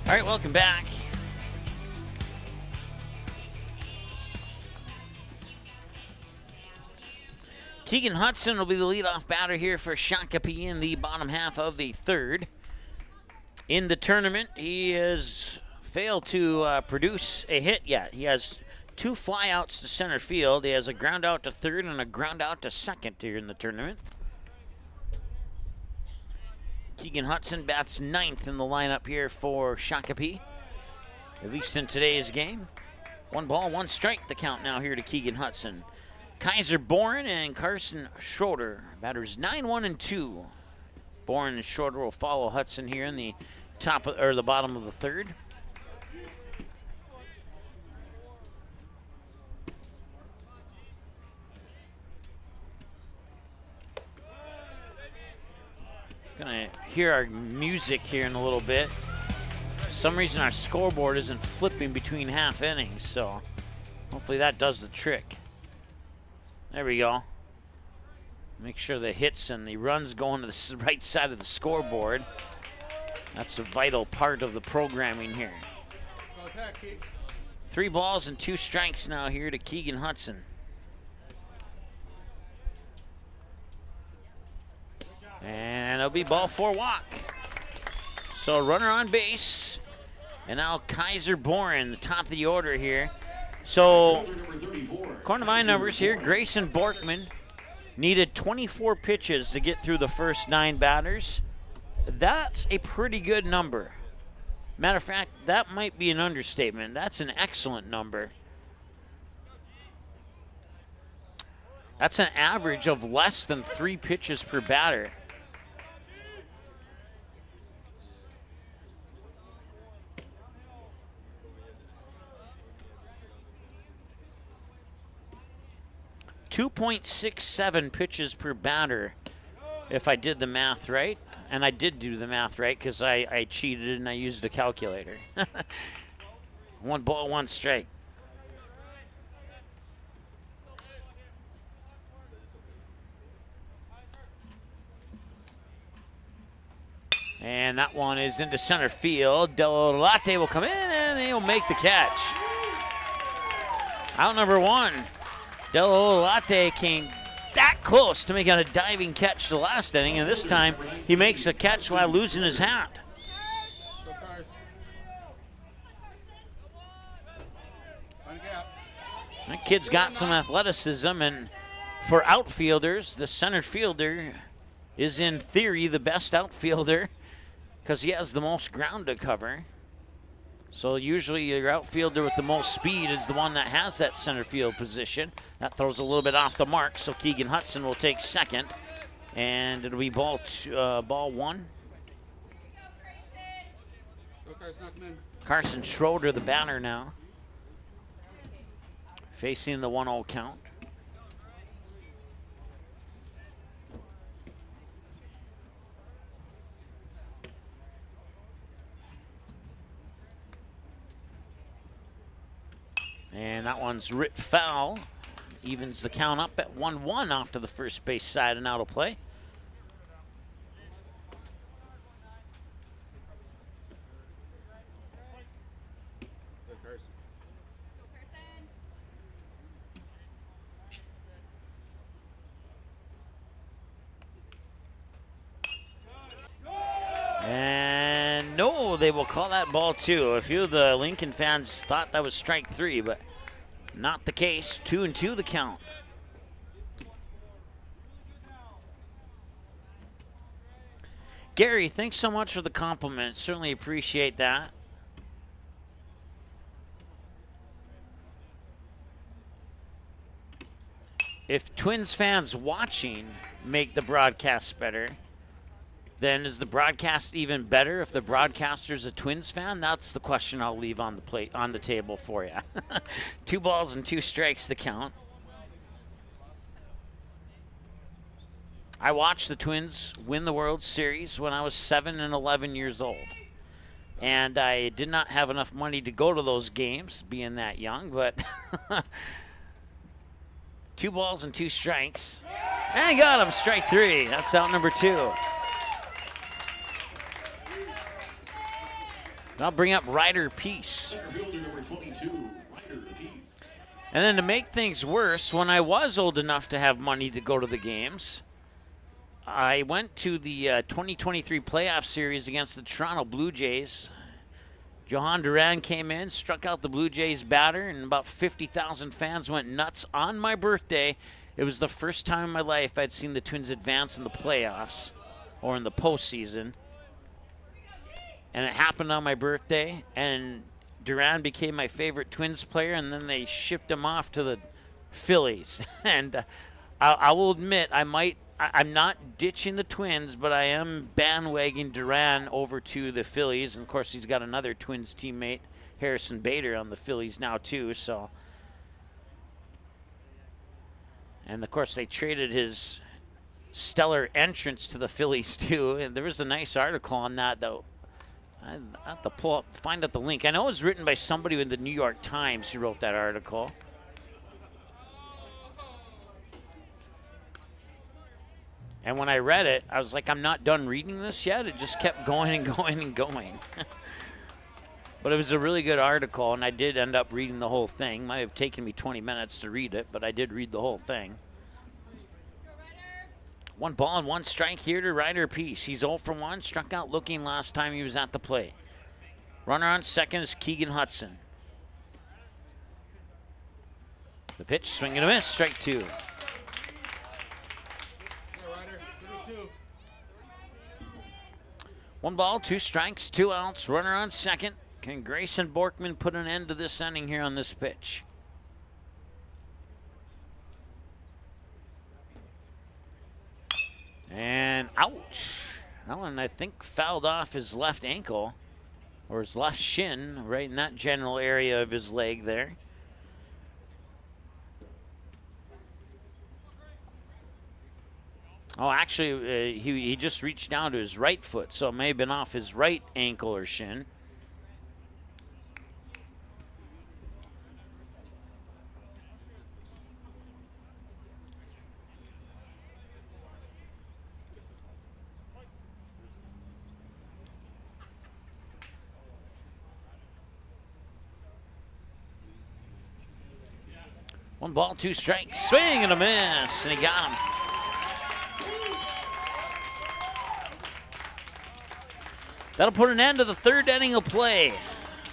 All right, welcome back. Keegan Hudson will be the leadoff batter here for Shakopee in the bottom half of the third. In the tournament, he has failed to produce a hit yet. He has 2 flyouts to center field. He has a ground out to third and a ground out to second here in the tournament. Keegan Hudson bats 9th in the lineup here for Shakopee, at least in today's game. 1 ball, 1 strike, the count now here to Keegan Hudson. Kaiser Bourne and Carson Schroeder, batters 9-1 and 2. Bourne and Schroeder will follow Hudson here in the the bottom of the third. Gonna hear our music here in a little bit. For some reason our scoreboard isn't flipping between half innings, so hopefully that does the trick. There we go. Make sure the hits and the runs go on to the right side of the scoreboard. That's a vital part of the programming here. 3 balls and 2 strikes now here to Keegan Hudson. And it'll be ball 4 walk. So runner on base. And now Kaiser Boren, the top of the order here. So, according to my numbers here, Grayson Borkman needed 24 pitches to get through the first 9 batters. That's a pretty good number. Matter of fact, that might be an understatement. That's an excellent number. That's an average of less than 3 pitches per batter. .67 pitches per batter, if I did the math right. And I did do the math right because I cheated and I used a calculator. 1 ball, 1 strike. And that one is into center field. Del Latte will come in and he'll make the catch. Out number 1. Del Latte came that close to making a diving catch the last inning, and this time he makes a catch while losing his hat. That kid's got some athleticism, and for outfielders, the center fielder is in theory the best outfielder because he has the most ground to cover. So usually your outfielder with the most speed is the one that has that center field position. That throws a little bit off the mark, so Keegan Hudson will take second. And it'll be ball 1. Carson Schroeder, the batter now, facing the 1-0 count. And that one's ripped foul. Evens the count up at 1-1 off to the first base side and out of play. And no, they will call that ball 2. A few of the Lincoln fans thought that was strike 3, but not the case. 2-2 the count. Gary, thanks so much for the compliment. Certainly appreciate that. If Twins fans watching make the broadcast better, then is the broadcast even better if the broadcaster's a Twins fan? That's the question I'll leave on the table for you. 2 balls and 2 strikes the count. I watched the Twins win the World Series when I was 7 and 11 years old. And I did not have enough money to go to those games, being that young, but 2 balls and 2 strikes. And I got him, strike 3. That's out number 2. I'll bring up Ryder Peace. And then to make things worse, when I was old enough to have money to go to the games, I went to the 2023 playoff series against the Toronto Blue Jays. Johan Duran came in, struck out the Blue Jays batter, and about 50,000 fans went nuts on my birthday. It was the first time in my life I'd seen the Twins advance in the playoffs or in the postseason. And it happened on my birthday, and Duran became my favorite Twins player, and then they shipped him off to the Phillies. And I will admit, I'm not ditching the Twins, but I am bandwagoning Duran over to the Phillies. And, of course, he's got another Twins teammate, Harrison Bader, on the Phillies now, too. So, and, of course, they traded his stellar entrance to the Phillies too. And there was a nice article on that though. I have to pull up, find out the link. I know it was written by somebody in the New York Times who wrote that article. And when I read it, I was like, I'm not done reading this yet. It just kept going and going and going. But it was a really good article, and I did end up reading the whole thing. Might have taken me 20 minutes to read it, but I did read the whole thing. 1 ball and 1 strike here to Ryder Peace. He's 0 for 1, struck out looking last time he was at the plate. Runner on second is Keegan Hudson. The pitch, swing and a miss, strike 2. 1 ball, 2 strikes, 2 outs, runner on second. Can Grayson Borkman put an end to this inning here on this pitch? And ouch. That one, I think, fouled off his left ankle or his left shin, right in that general area of his leg there. Oh, actually, he just reached down to his right foot, so it may have been off his right ankle or shin. One ball, 2 strikes, swing and a miss, and he got him. That'll put an end to the 3rd inning of play.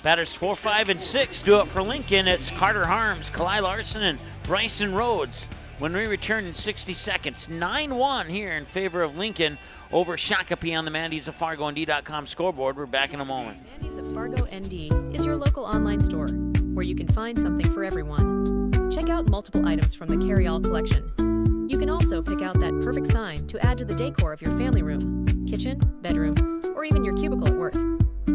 Batters 4, 5, and 6 do it for Lincoln. It's Carter Harms, Kalai Larson, and Bryson Rhodes. When we return in 60 seconds, 9-1 here in favor of Lincoln over Shakopee on the Mandy's of Fargo ND.com scoreboard. We're back in a moment. Mandy's of Fargo ND is your local online store where you can find something for everyone. Check out multiple items from the carry-all collection. You can also pick out that perfect sign to add to the decor of your family room, kitchen, bedroom, or even your cubicle at work.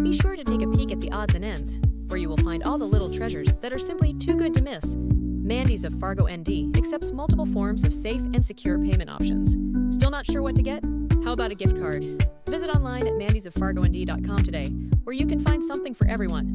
Be sure to take a peek at the odds and ends, where you will find all the little treasures that are simply too good to miss. Mandy's of Fargo ND accepts multiple forms of safe and secure payment options. Still not sure what to get? How about a gift card? Visit online at mandysoffargond.com today, where you can find something for everyone.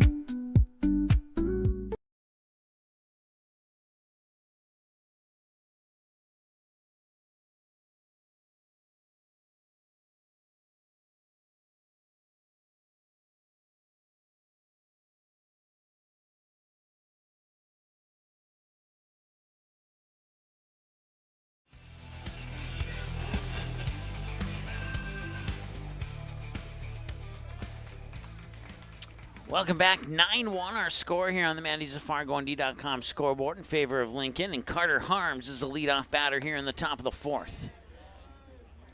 Welcome back. 9-1 our score here on the Mandy's of Fargo ND.com scoreboard in favor of Lincoln. And Carter Harms is the leadoff batter here in the top of the 4th.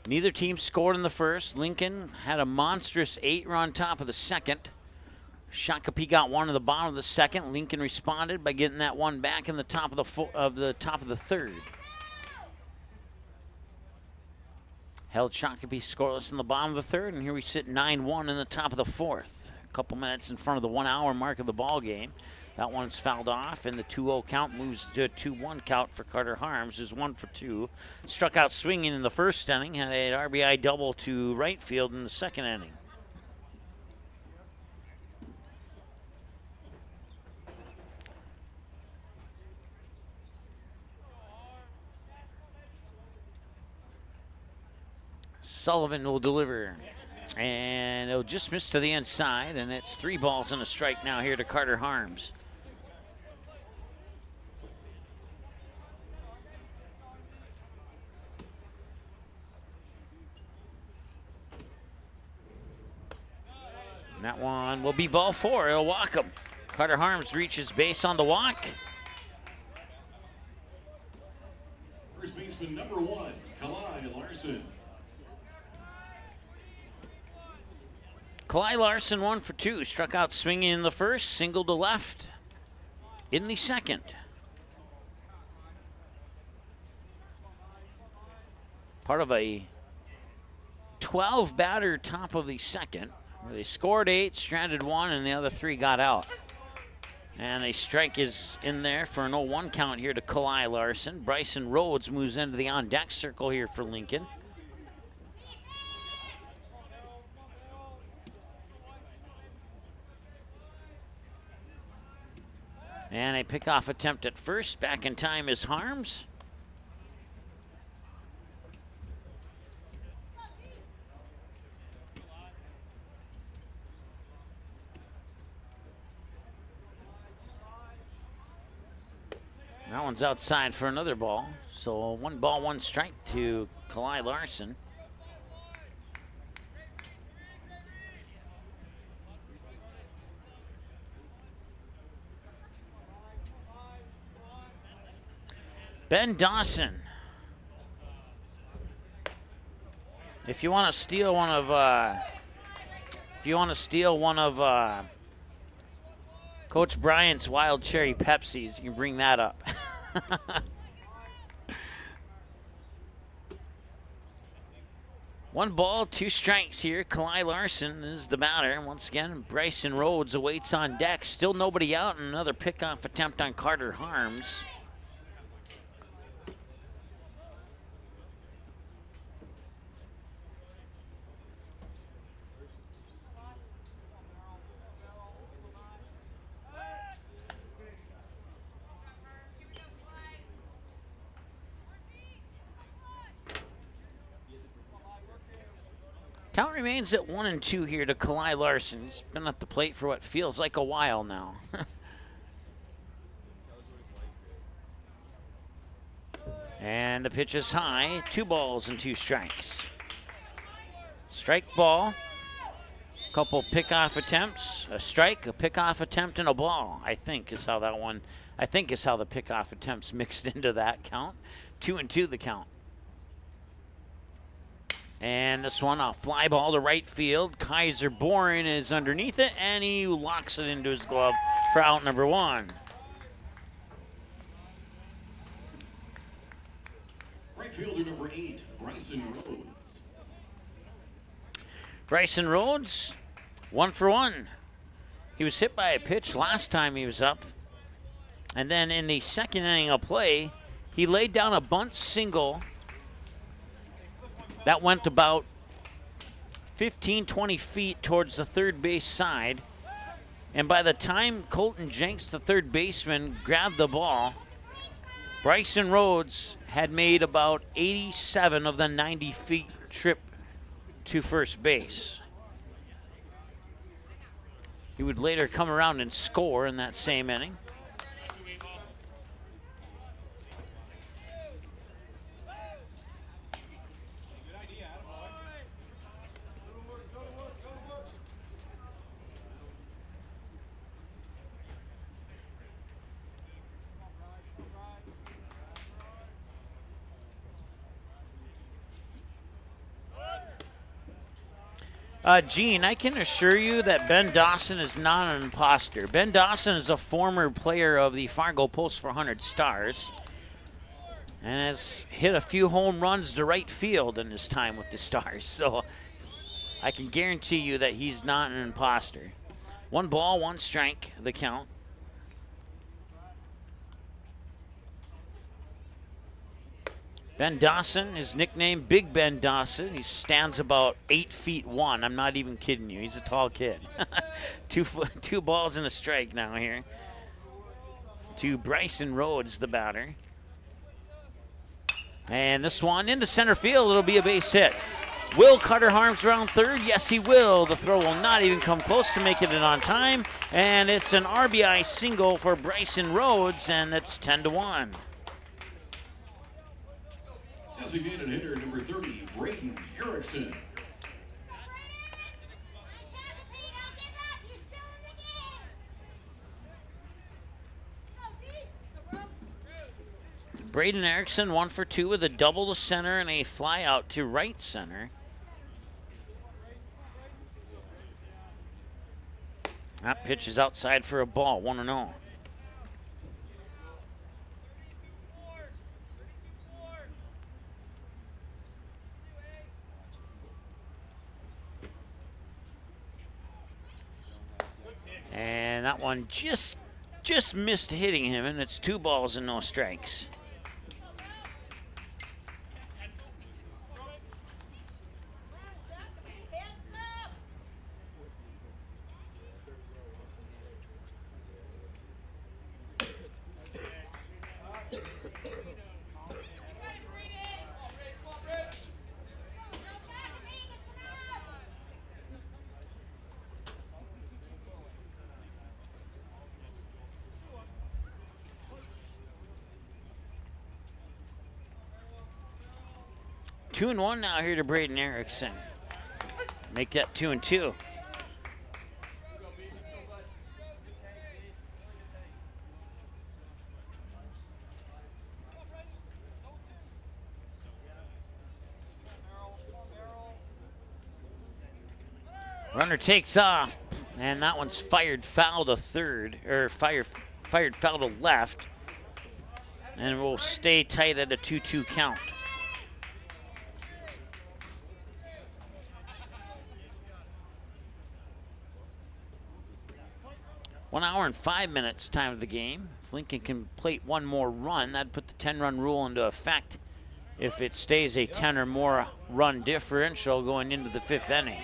Neither team scored in the first. Lincoln had a monstrous 8-run top of the 2nd. Shakopee got one in the bottom of the 2nd. Lincoln responded by getting that one back in the top of the 3rd. Held Shakopee scoreless in the bottom of the 3rd, and here we sit 9-1 in the top of the 4th. Couple minutes in front of the 1-hour mark of the ball game. That one's fouled off, and the 2-0 count moves to a 2-1 count for Carter Harms, who's 1 for 2. Struck out swinging in the 1st inning, had an RBI double to right field in the 2nd inning. Sullivan will deliver. And it'll just miss to the inside, and it's 3 balls and a strike now here to Carter Harms. And that one will be ball 4. It'll walk him. Carter Harms reaches base on the walk. First baseman number 1, Kalai Larson. Kalai Larson 1 for 2. Struck out swinging in the 1st, single to left in the 2nd. Part of a 12-batter top of the 2nd, where they scored 8, stranded 1, and the other 3 got out. And a strike is in there for an 0-1 count here to Kalai Larson. Bryson Rhodes moves into the on-deck circle here for Lincoln. And a pickoff attempt at first. Back in time is Harms. That one's outside for another ball. So 1 ball, 1 strike to Kalai Larson. Ben Dawson. If you want to steal one of, Coach Bryant's Wild Cherry Pepsis, you can bring that up. 1 ball, 2 strikes here. Kalai Larson is the batter. Once again, Bryson Rhodes awaits on deck. Still nobody out, and another pickoff attempt on Carter Harms. Count remains at 1-2 here to Kalai Larson. He's been at the plate for what feels like a while now. And the pitch is high. 2 balls and 2 strikes. Strike ball. Couple pickoff attempts. A strike, a pickoff attempt, and a ball. I think is how the pickoff attempts mixed into that count. 2-2 the count. And this one, a fly ball to right field. Kaiser Bourne is underneath it, and he locks it into his glove for out number 1. Right fielder number 8, Bryson Rhodes. Bryson Rhodes, 1 for 1. He was hit by a pitch last time he was up. And then in the second inning of play, he laid down a bunt single that went about 15, 20 feet towards the third base side. And by the time Colton Jenks, the third baseman, grabbed the ball, Bryson Rhodes had made about 87 of the 90 feet trip to first base. He would later come around and score in that same inning. Gene, I can assure you that Ben Dawson is not an imposter. Ben Dawson is a former player of the Fargo Post 400 Stars and has hit a few home runs to right field in his time with the Stars. So I can guarantee you that he's not an imposter. 1 ball, 1 strike, the count. Ben Dawson is nicknamed Big Ben Dawson. He stands about 8'1". I'm not even kidding you. He's a tall kid. 2 balls and a strike now here to Bryson Rhodes, the batter. And this one into center field. It'll be a base hit. Will Carter Harms round third? Yes, he will. The throw will not even come close to making it on time. And it's an RBI single for Bryson Rhodes, and that's 10-1. Designated hitter number 30, Braden Erickson. Braden Erickson 1 for 2 with a double to center and a fly out to right center. That pitch is outside for a ball, 1-0. And that one just missed hitting him, and it's 2 balls and no strikes. 2-1 now here to Braden Erickson. Make that 2-2. Runner takes off, and that one's fired foul to third, or fired foul to left, and will stay tight at a 2-2 count. One hour and 5 minutes time of the game. If Lincoln can plate one more run, that'd put the 10-run rule into effect if it stays a 10 or more run differential going into the 5th inning.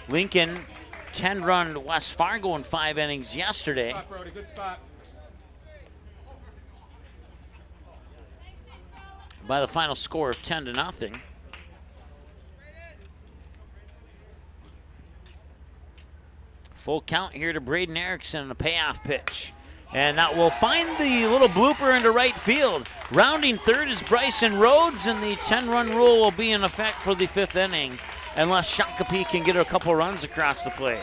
Lincoln 10-run West Fargo in 5 innings yesterday. Good spot. By the final score of 10-0. Full count here to Braden Erickson and a payoff pitch. And that will find the little blooper into right field. Rounding third is Bryson Rhodes, and the 10-run rule will be in effect for the 5th inning unless Shakopee can get a couple runs across the plate.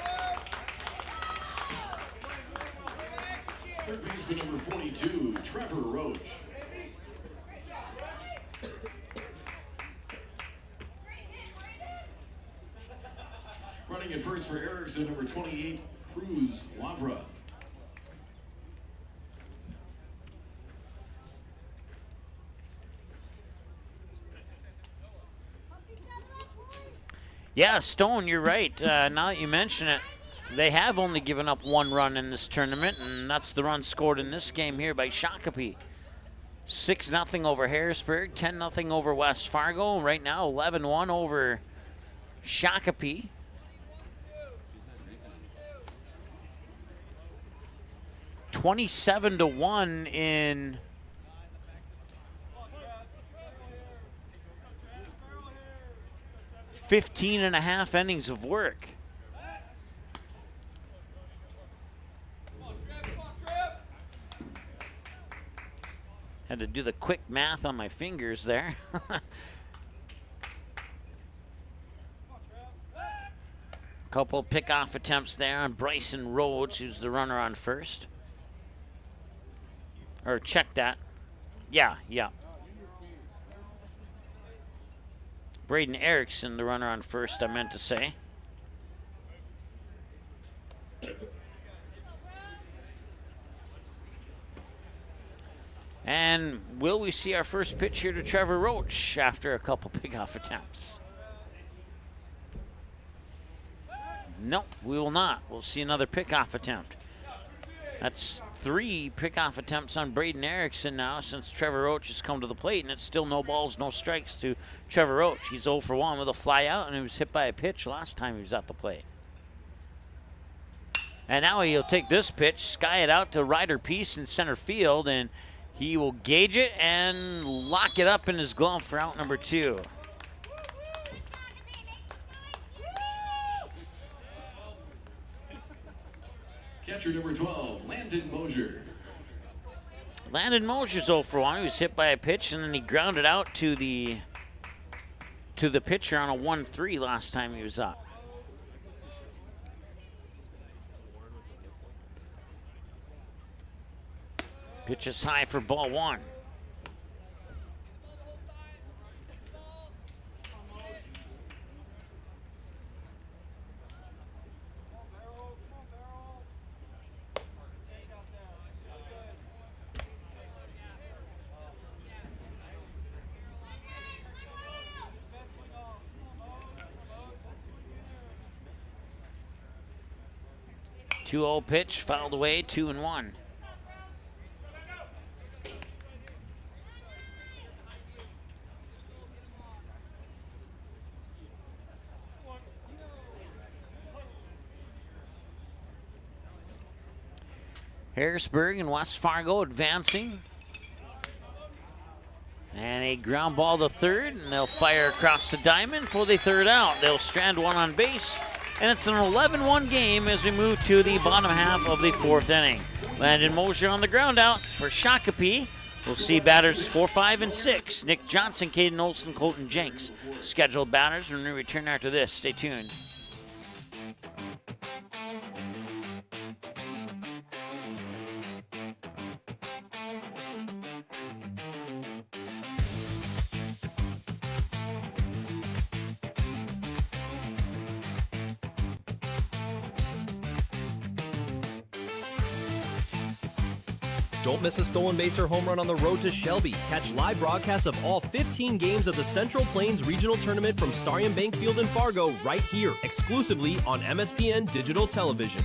Third baseman number 42, Trevor Roach. Running at first for Erickson, number 28, Cruz Lavra. Yeah, Stone, you're right. Now that you mention it, they have only given up one run in this tournament, and that's the run scored in this game here by Shakopee. 6-0 over Harrisburg, 10-0 over West Fargo. Right now, 11-1 over Shakopee. $27-1 in 15.5 innings of work. Had to do the quick math on my fingers there. Couple pickoff attempts there on Bryson Rhodes, who's the runner on first. Or check that. Yeah. Braden Erickson, the runner on first, I meant to say. And will we see our first pitch here to Trevor Roach after a couple pickoff attempts? Nope, we will not. We'll see another pickoff attempt. That's 3 pickoff attempts on Braden Erickson now since Trevor Roach has come to the plate, and it's still no balls, no strikes to Trevor Roach. He's 0 for 1 with a fly out, and he was hit by a pitch last time he was at the plate. And now he'll take this pitch, sky it out to Ryder Peace in center field, and he will gauge it and lock it up in his glove for out number 2. Catcher number 12, Landon Mosier. Landon Mosier's 0 for 1. He was hit by a pitch, and then he grounded out to the pitcher on a 1-3 last time he was up. Pitch is high for ball 1. Two-0 pitch, fouled away, 2-1. Harrisburg and West Fargo advancing. And a ground ball to third, and they'll fire across the diamond for the third out. They'll strand one on base, and it's an 11-1 game as we move to the bottom half of the 4th inning. Landon Mosier on the ground out for Shakopee. We'll see batters 4, 5, and 6. Nick Johnson, Caden Olson, Colton Jenks. Scheduled batters when we return after this. Stay tuned. Don't miss a stolen base or home run on the road to Shelby. Catch live broadcasts of all 15 games of the Central Plains Regional Tournament from Starion Bank Field in Fargo right here, exclusively on MSPN Digital Television.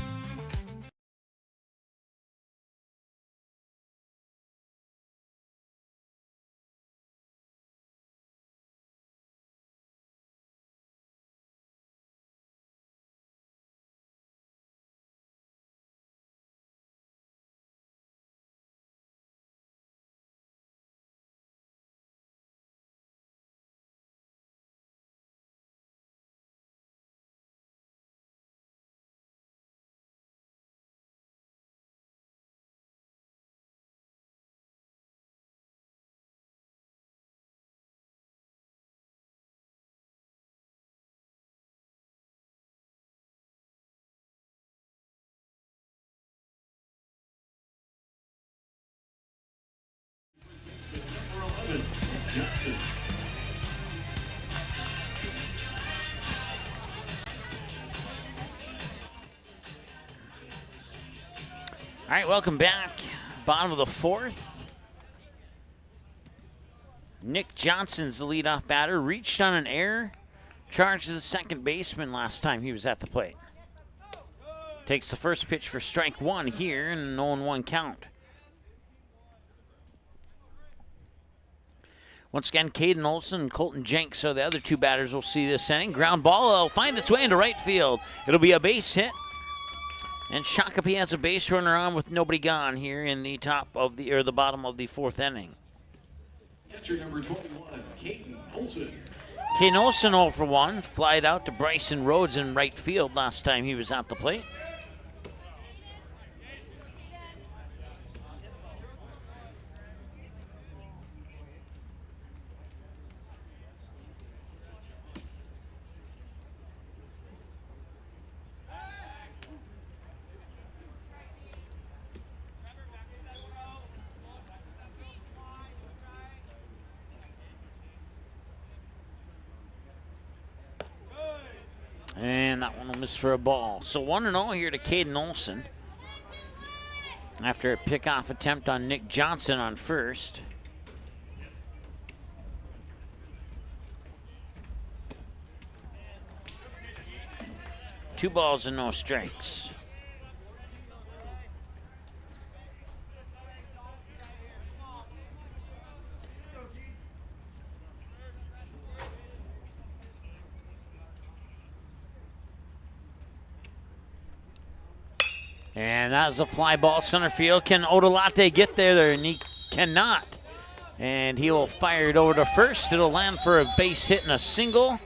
Johnson. All right, welcome back. Bottom of the fourth. Nick Johnson's the leadoff batter. Reached on an error. Charged the second baseman last time he was at the plate. Takes the first pitch for strike one here and an 0-1 count. Once again, Caden Olson and Colton Jenks are the other two batters we'll see this inning. Ground ball will find its way into right field. It'll be a base hit. And Shakopee has a base runner on with nobody gone here in the the bottom of the fourth inning. Catcher number 21, Caden Olson. Caden Olson 0 for 1, flied out to Bryson Rhodes in right field last time he was at the plate. And that one will miss for a ball. So 1-0 here to Caden Olson. After a pickoff attempt on Nick Johnson on first. Two balls and no strikes. And that is a fly ball center field. Can Odolate get there? And he cannot. And he will fire it over to first. It'll land for a base hit and a single.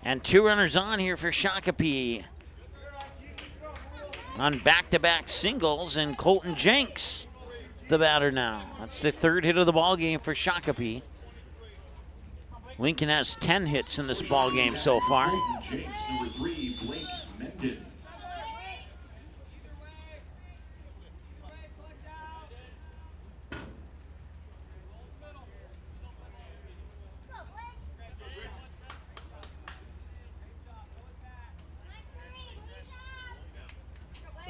And two runners on here for Shakopee. On back-to-back singles, and Colton Jenks, the batter now. That's the third hit of the ball game for Shakopee. Lincoln has 10 hits in this ball game so far. Jenks, number 3, Blake Mendon.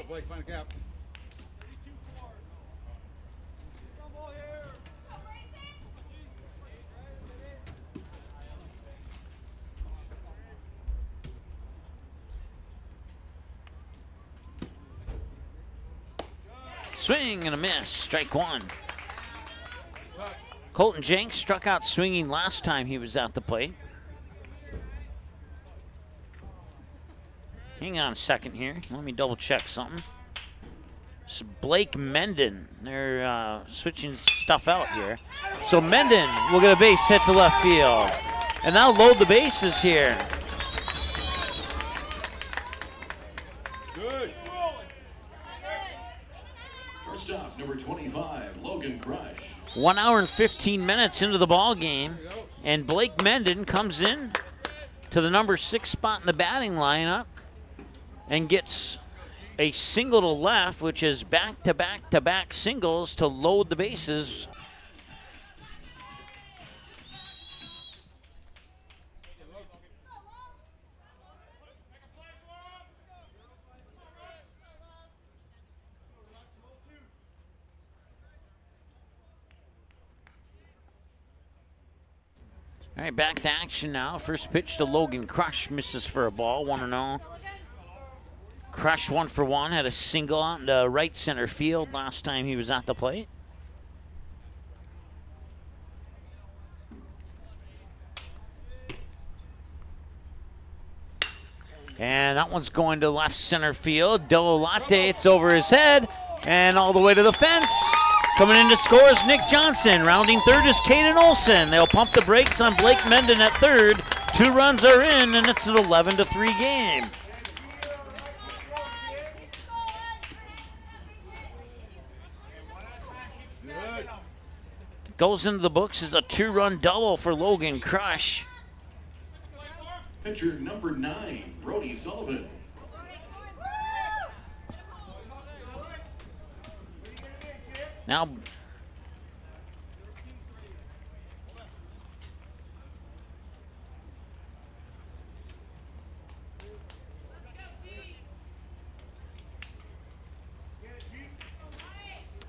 Blake, find a gap. Swing and a miss, strike one. Colton Jenks struck out swinging last time he was at the plate. Hang on a second here. Let me double check something. It's Blake Mendon. They're switching stuff out here. So Mendon will get a base hit to left field. And that'll load the bases here. First up, number 25, Logan Crush. 1 hour and 15 minutes into the ball game, and Blake Menden comes in to the number 6 spot in the batting lineup and gets a single to left, which is back-to-back-to-back singles to load the bases. All right, back to action now. First pitch to Logan Crush, misses for a ball, 1-0. Crush 1 for 1, had a single out into right center field last time he was at the plate. And that one's going to left center field. Delolate, it's over his head and all the way to the fence. Coming in to score is Nick Johnson. Rounding third is Caden Olson. They'll pump the brakes on Blake Menden at third. 2 runs are in, and it's an 11-3 game. Goes into the books as a 2-run double for Logan Crush. Pitcher number 9, Brody Sullivan. Now,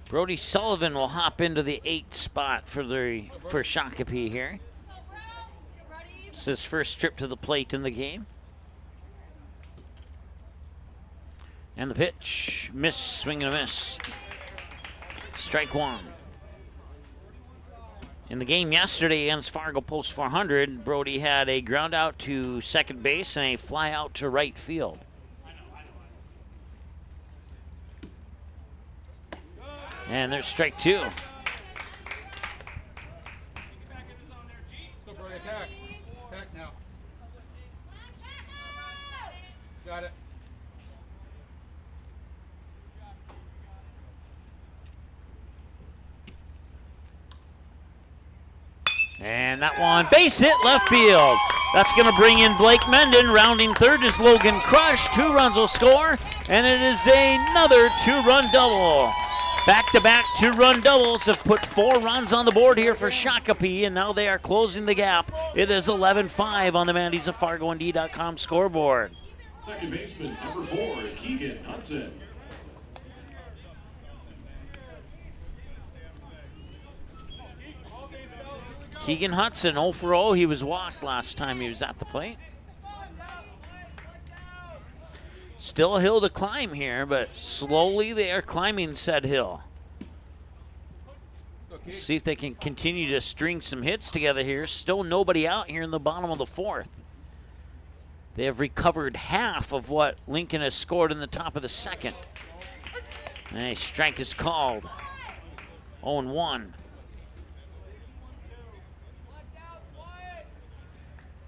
Brody Sullivan will hop into the 8th spot for Shakopee here. It's his first trip to the plate in the game. And the pitch, miss, swing and a miss. Strike 1. In the game yesterday against Fargo Post 400, Brody had a ground out to second base and a fly out to right field. And there's strike 2. Go, Brody, attack. Attack now. Got it. And that one, base hit left field. That's going to bring in Blake Menden. Rounding third is Logan Crush. 2 runs will score, and it is another 2-run double. Back-to-back 2-run doubles have put 4 runs on the board here for Shakopee, and now they are closing the gap. It is 11-5 on the Mandy's of FargoND.com scoreboard. Second baseman number 4, Keegan Hudson. Keegan Hudson, 0 for 0. He was walked last time he was at the plate. Still a hill to climb here, but slowly they are climbing said hill. See if they can continue to string some hits together here. Still nobody out here in the bottom of the 4th. They have recovered half of what Lincoln has scored in the top of the 2nd. And a strike is called. 0-1.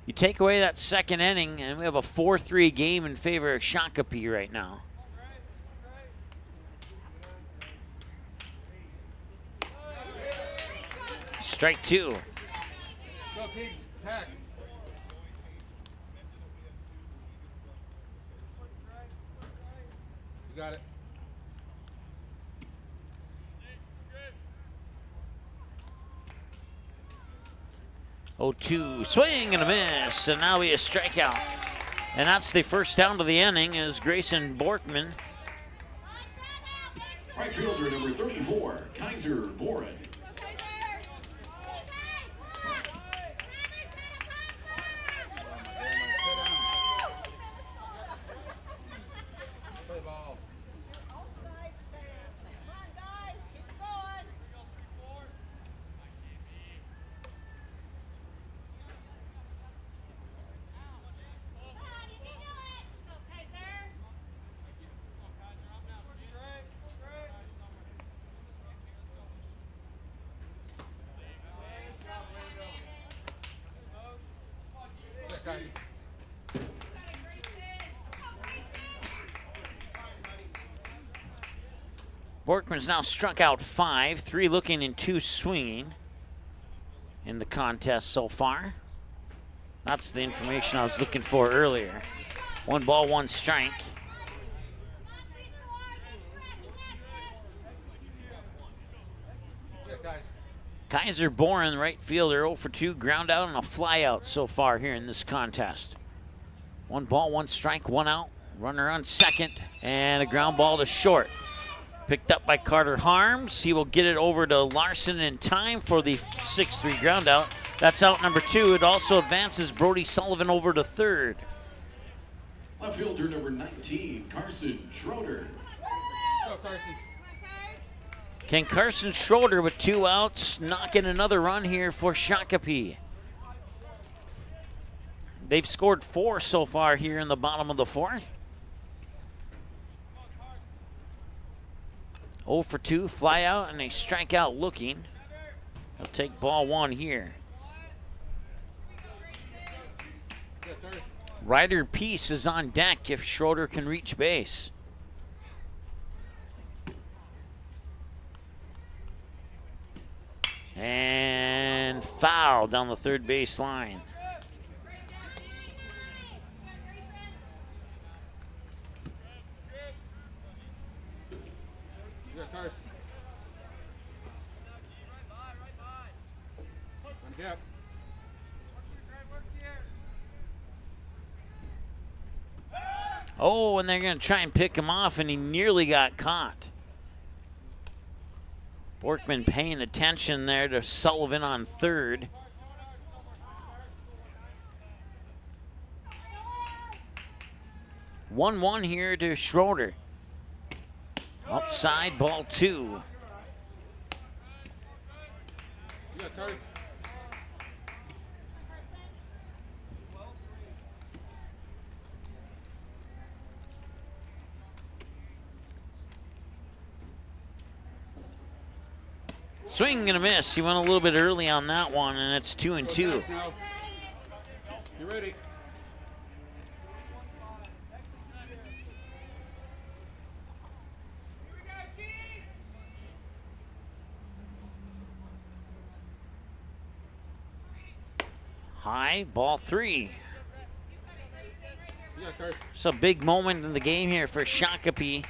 You take away that 2nd inning, and we have a 4-3 game in favor of Shakopee right now. Strike 2. Go, Keegs. Attack. You got it. 0-2, swing and a miss, and now we a strikeout. And that's the first down of the inning is Grayson Borkman. Right fielder number 34, Kaiser Boren. Borkman's now struck out 5, 3 looking and 2 swinging in the contest so far. That's the information I was looking for earlier. 1 ball, 1 strike. Kaiser Boren, right fielder, 0 for 2, ground out and a fly out so far here in this contest. 1 ball, 1 strike, 1 out. Runner on second, and a ground ball to short. Picked up by Carter Harms. He will get it over to Larson in time for the 6-3 ground out. That's out number 2. It also advances Brody Sullivan over to third. Left fielder number 19, Carson Schroeder. Go, Carson. Can Carson Schroeder with 2 outs knock in another run here for Shakopee? They've scored 4 so far here in the bottom of the 4th. 0 for 2, fly out, and a strikeout looking. He'll take ball 1 here. Ryder Peace is on deck if Schroeder can reach base. And foul down the third base line. Oh, and they're going to try and pick him off, and he nearly got caught. Borkman paying attention there to Sullivan on third. One here to Schroeder. Outside, ball 2. Swing and a miss. He went a little bit early on that one, and it's 2-2. You ready? High, ball 3. It's a big moment in the game here for Shakopee.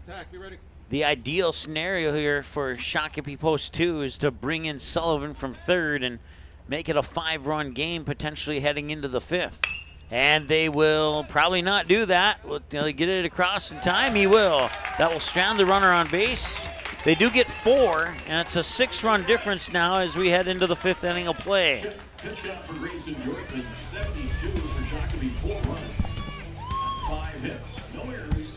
Attack, you ready? The ideal scenario here for Shakopee Post 2 is to bring in Sullivan from third and make it a 5-run game, potentially heading into the 5th. And they will probably not do that. Will they get it across in time? He will. That will strand the runner on base. They do get 4, and it's a 6-run difference now as we head into the 5th inning of play. Pitch count for Grayson Yorkman, 72 for Shakopee, 4 runs, 5 hits, no errors.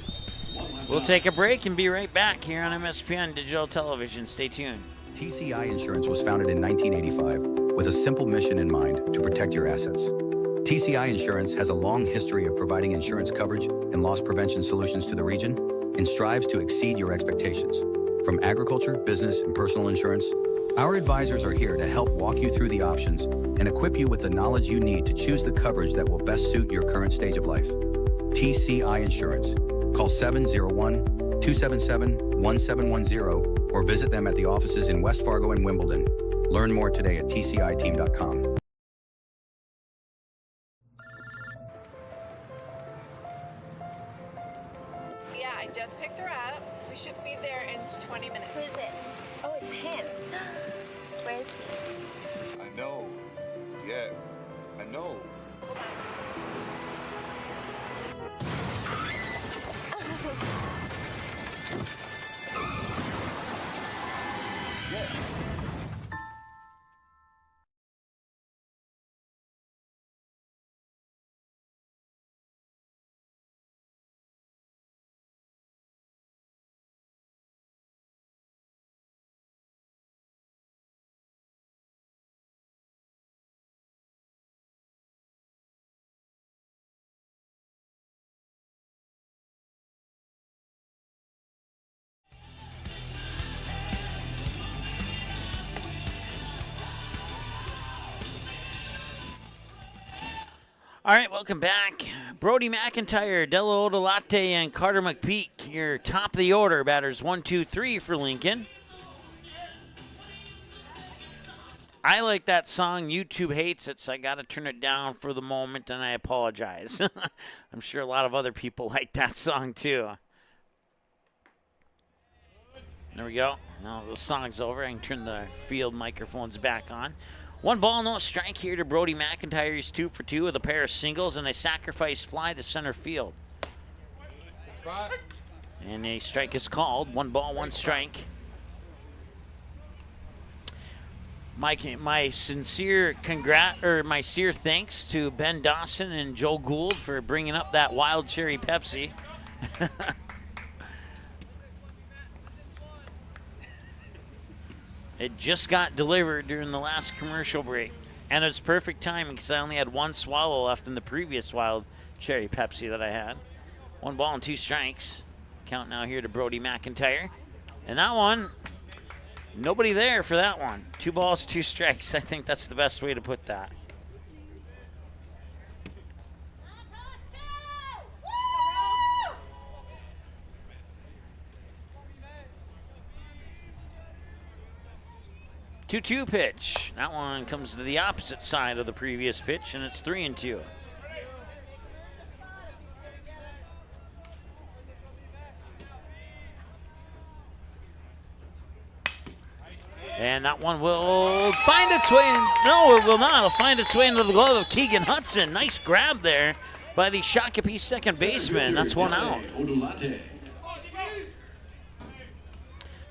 We'll take a break and be right back here on MSPN Digital Television. Stay tuned. TCI Insurance was founded in 1985 with a simple mission in mind: to protect your assets. TCI Insurance has a long history of providing insurance coverage and loss prevention solutions to the region and strives to exceed your expectations. From agriculture, business, and personal insurance, our advisors are here to help walk you through the options and equip you with the knowledge you need to choose the coverage that will best suit your current stage of life. TCI Insurance. Call 701-277-1710 or visit them at the offices in West Fargo and Wimbledon. Learn more today at tciteam.com. Yeah, I just picked her up. We should be there in 20 minutes. Who is it? Oh, it's him. Where is he? I know. Yeah, I know. Hold on. Yeah. All right, welcome back. Brody McIntyre, Della Odolate, and Carter McPeak, your top of the order. Batters 1, 2, 3 for Lincoln. I like that song. YouTube hates it, so I got to turn it down for the moment, and I apologize. I'm sure a lot of other people like that song, too. There we go. Now the song's over. I can turn the field microphones back on. 1 ball, no strike here to Brody McIntyre. He's 2 for 2 with a pair of singles and a sacrifice fly to center field. And a strike is called. 1 ball, 1 strike. My sincere thanks to Ben Dawson and Joe Gould for bringing up that wild cherry Pepsi. It just got delivered during the last commercial break. And it's perfect timing because I only had 1 swallow left in the previous wild cherry Pepsi that I had. 1 ball and 2 strikes. Count now here to Brody McIntyre. And that one, nobody there for that one. 2 balls, 2 strikes. I think that's the best way to put that. Two-two pitch. That one comes to the opposite side of the previous pitch, and it's 3-2. And that one will find its way. No, it will not. It'll find its way into the glove of Keegan Hudson. Nice grab there by the Shakopee second baseman. That's 1 out.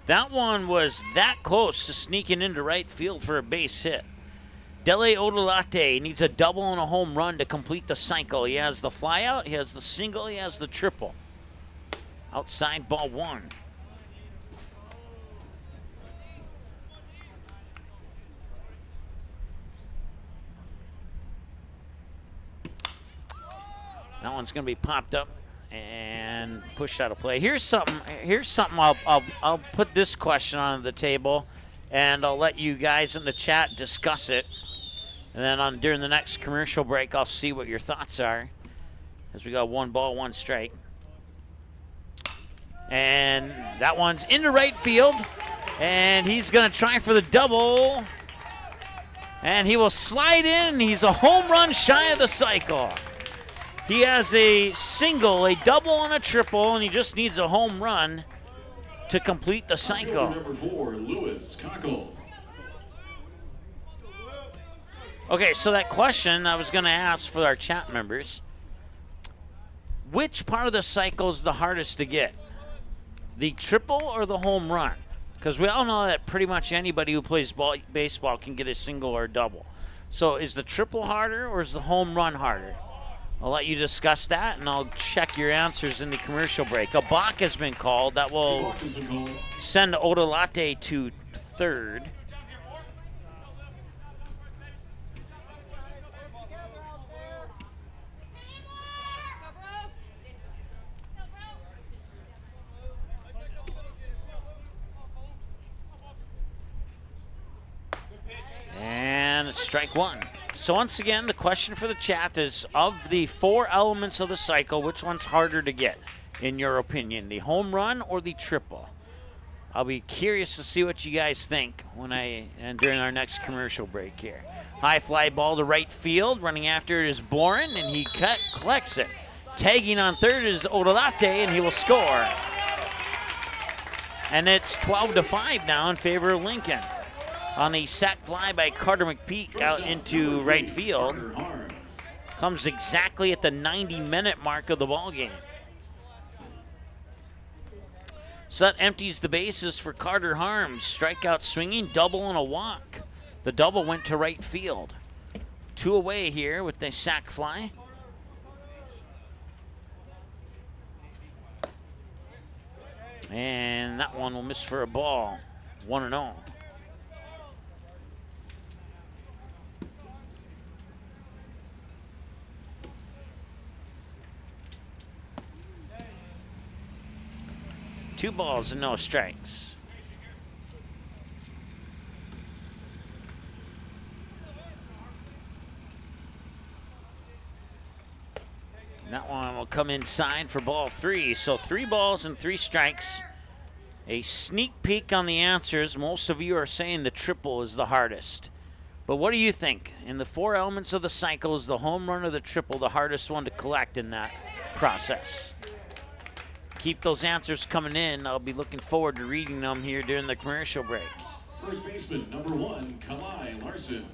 That one was that close to sneaking into right field for a base hit. Dele Odolate needs a double and a home run to complete the cycle. He has the flyout, he has the single, he has the triple. Outside ball 1. That one's going to be popped up and pushed out of play. Here's something. I'll put this question on the table, and I'll let you guys in the chat discuss it. And then during the next commercial break, I'll see what your thoughts are. As we got 1 ball, 1 strike, and that one's into right field, and he's going to try for the double, and he will slide in. He's a home run shy of the cycle. He has a single, a double, and a triple, and he just needs a home run to complete the cycle. Number 4, Lewis Cockle. Okay, so that question I was going to ask for our chat members, which part of the cycle is the hardest to get? The triple or the home run? Because we all know that pretty much anybody who plays baseball can get a single or a double. So is the triple harder or is the home run harder? I'll let you discuss that, and I'll check your answers in the commercial break. A balk has been called. That will send Odolate to third. And strike 1. So once again, the question for the chat is, of the 4 elements of the cycle, which one's harder to get, in your opinion? The home run or the triple? I'll be curious to see what you guys think during our next commercial break here. High fly ball to right field. Running after it is Boren, and he collects it. Tagging on third is Odolate, and he will score. And it's 12-5 now in favor of Lincoln. On the sac fly by Carter McPeak out into right field. Comes exactly at the 90-minute mark of the ballgame. So that empties the bases for Carter Harms. Strikeout swinging, double and a walk. The double went to right field. 2 away here with the sac fly. And that one will miss for a ball. 1-0. Two balls and no strikes. That one will come inside for ball 3. So 3 balls and 3 strikes. A sneak peek on the answers. Most of you are saying the triple is the hardest. But what do you think? In the 4 elements of the cycle, is the home run or the triple the hardest one to collect in that process? Keep those answers coming in. I'll be looking forward to reading them here during the commercial break. First baseman, number 1, Kalai Larson.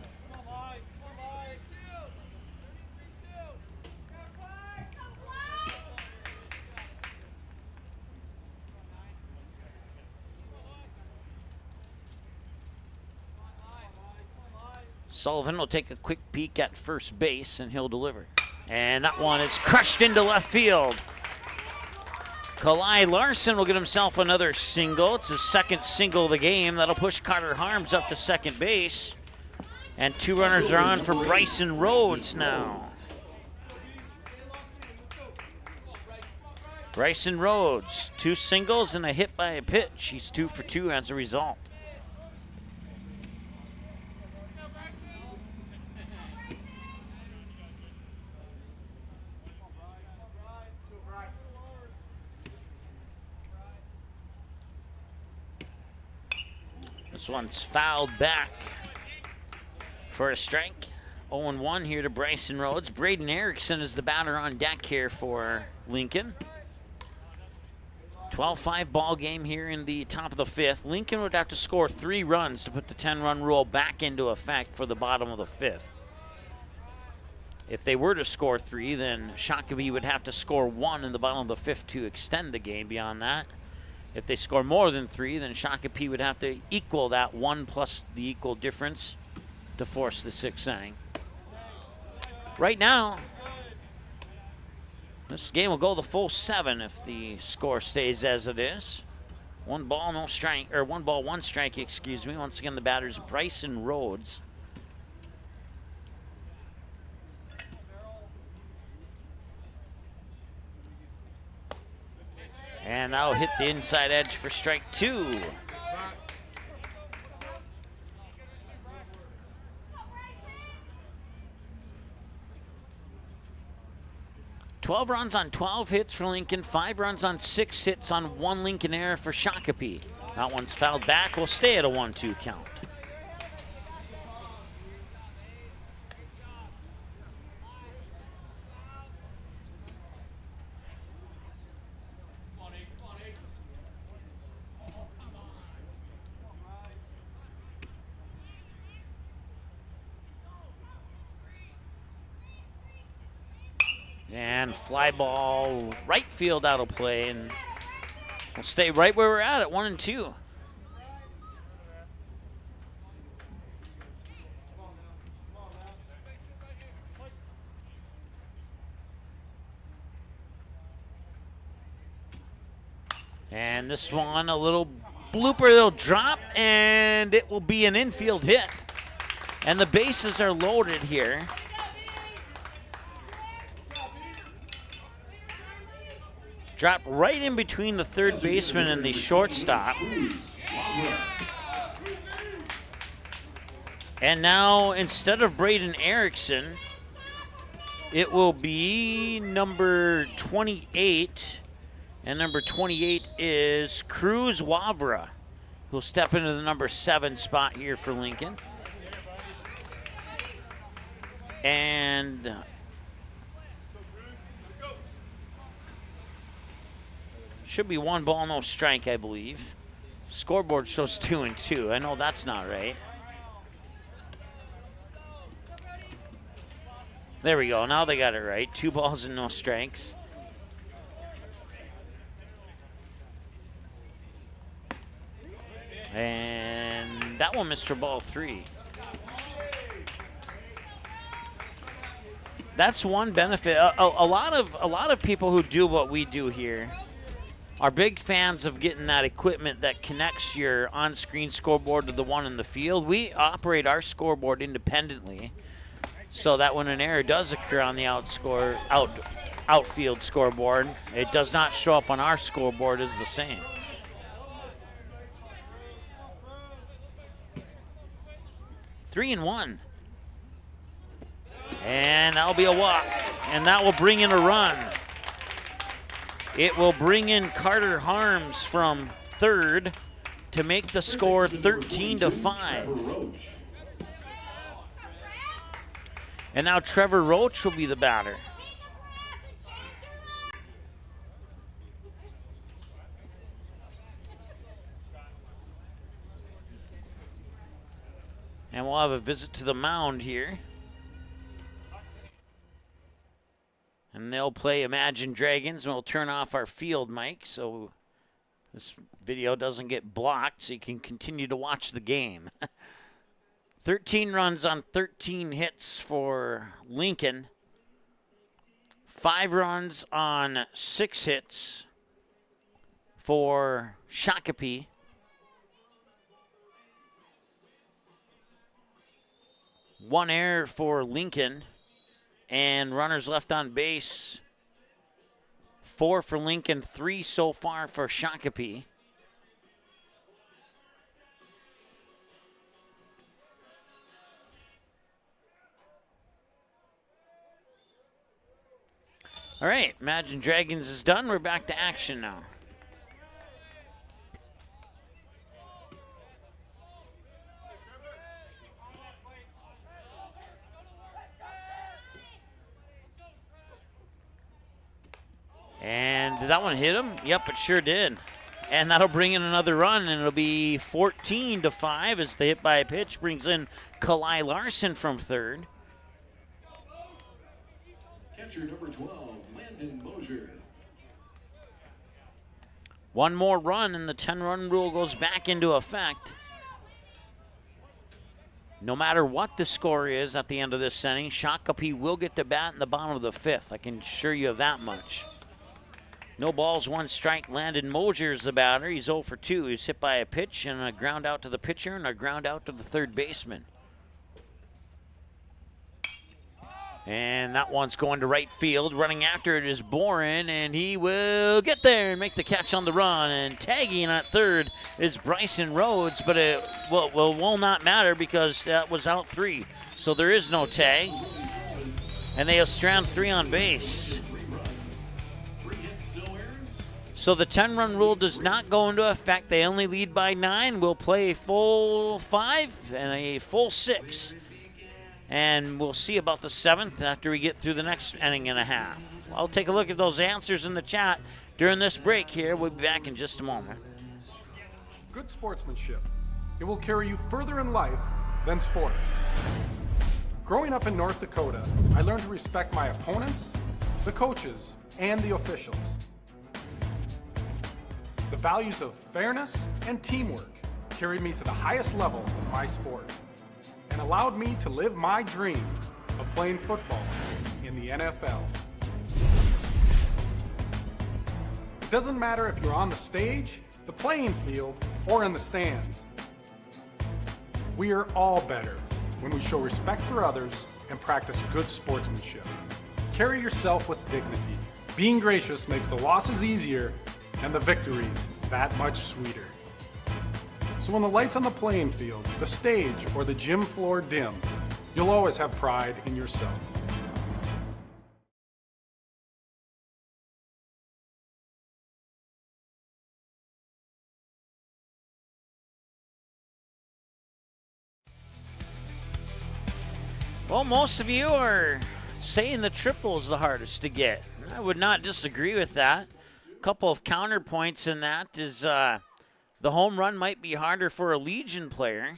Sullivan will take a quick peek at first base, and he'll deliver. And that one is crushed into left field. Kalai Larson will get himself another single. It's his second single of the game. That'll push Carter Harms up to second base. And 2 runners are on for Bryson Rhodes now. Bryson Rhodes, 2 singles and a hit by a pitch. He's 2 for 2 as a result. This one's fouled back for a strike. 0-1 here to Bryson Rhodes. Braden Erickson is the batter on deck here for Lincoln. 12-5 ball game here in the top of the 5th. Lincoln would have to score 3 runs to put the 10-run rule back into effect for the bottom of the 5th. If they were to score 3, then Shakopee would have to score 1 in the bottom of the 5th to extend the game beyond that. If they score more than 3, then Shakopee would have to equal that 1 plus the equal difference to force the 6th inning. Right now, this game will go the full 7 if the score stays as it is. 1 ball, no strike, or 1 ball, 1 strike, excuse me. Once again, the batter's Bryson Rhodes. And that'll hit the inside edge for strike 2. "12 runs on 12 hits for Lincoln, 5 runs on 6 hits on 1 Lincoln error for Shakopee. That one's fouled back. We'll stay at a 1-2 count. And fly ball right field out of play, and we'll stay right where we're at 1-2. And this one, a little blooper, they'll drop, and it will be an infield hit. And the bases are loaded here. Drop right in between the third baseman and the shortstop. And now, instead of Braden Erickson, it will be number 28. And number 28 is Cruz Wavra, who'll step into the number 7 spot here for Lincoln. And should be 1 ball, no strike, I believe. Scoreboard shows 2-2. I know that's not right. There we go. Now they got it right. 2 balls and no strikes. And that one missed for ball 3. That's one benefit. A lot of people who do what we do here are big fans of getting that equipment that connects your on-screen scoreboard to the one in the field. We operate our scoreboard independently so that when an error does occur on the outfield scoreboard, it does not show up on our scoreboard as the same. Three and 1. And that'll be a walk, and that will bring in a run. It will bring in Carter Harms from third to make the score 13-5. And now Trevor Roach will be the batter. And we'll have a visit to the mound here. And they'll play Imagine Dragons, and we'll turn off our field mic so this video doesn't get blocked so you can continue to watch the game. 13 runs on 13 hits for Lincoln. 5 runs on 6 hits for Shakopee. 1 error for Lincoln. And runners left on base, 4 for Lincoln, 3 so far for Shakopee. All right, Imagine Dragons is done. We're back to action now. And did that one hit him? Yep, it sure did. And that'll bring in another run, and it'll be 14-5 as the hit by a pitch brings in Kalai Larson from third. Catcher number 12, Landon Mosier. One more run, and the 10-run rule goes back into effect. No matter what the score is at the end of this inning, Shakopee will get to bat in the bottom of the 5th. I can assure you of that much. No balls, 1 strike. Landon Mosier is the batter. He's 0 for 2. He's hit by a pitch and a ground out to the pitcher and a ground out to the third baseman. And that one's going to right field. Running after it is Boren, and he will get there and make the catch on the run. And tagging at third is Bryson Rhodes, but it will not matter because that was out 3. So there is no tag. And they have strand 3 on base. So the 10-run rule does not go into effect. They only lead by 9. We'll play a full 5 and a full 6. And we'll see about the 7th after we get through the next inning and a half. I'll take a look at those answers in the chat during this break here. We'll be back in just a moment. Good sportsmanship. It will carry you further in life than sports. Growing up in North Dakota, I learned to respect my opponents, the coaches, and the officials. The values of fairness and teamwork carried me to the highest level in my sport and allowed me to live my dream of playing football in the NFL. It doesn't matter if you're on the stage, the playing field, or in the stands. We are all better when we show respect for others and practice good sportsmanship. Carry yourself with dignity. Being gracious makes the losses easier and the victories that much sweeter. So when the lights on the playing field, the stage, or the gym floor dim, you'll always have pride in yourself. Well, most of you are saying the triple is the hardest to get. I would not disagree with that. A couple of counterpoints in that is the home run might be harder for a Legion player.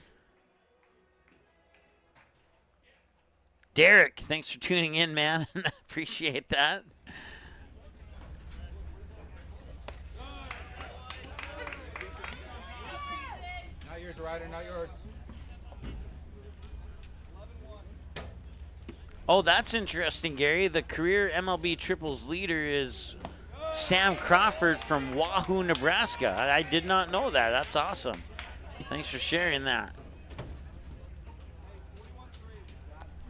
Derek, thanks for tuning in, man. Appreciate that. Not yours, Ryder, not yours. Oh, that's interesting, Gary. The career MLB triples leader is Sam Crawford from Wahoo, Nebraska. I did not know that. That's awesome. Thanks for sharing that.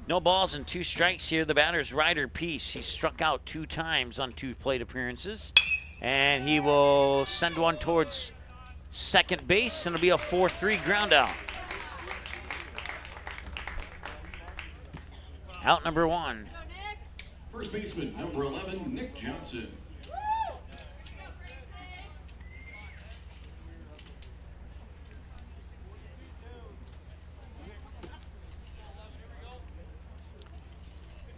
No balls and 2 strikes here. The batter's Ryder Peace. He struck out 2 times on 2 plate appearances. And he will send one towards second base, and it'll be a 4-3 ground out. Out number 1. First baseman, number 11, Nick Johnson.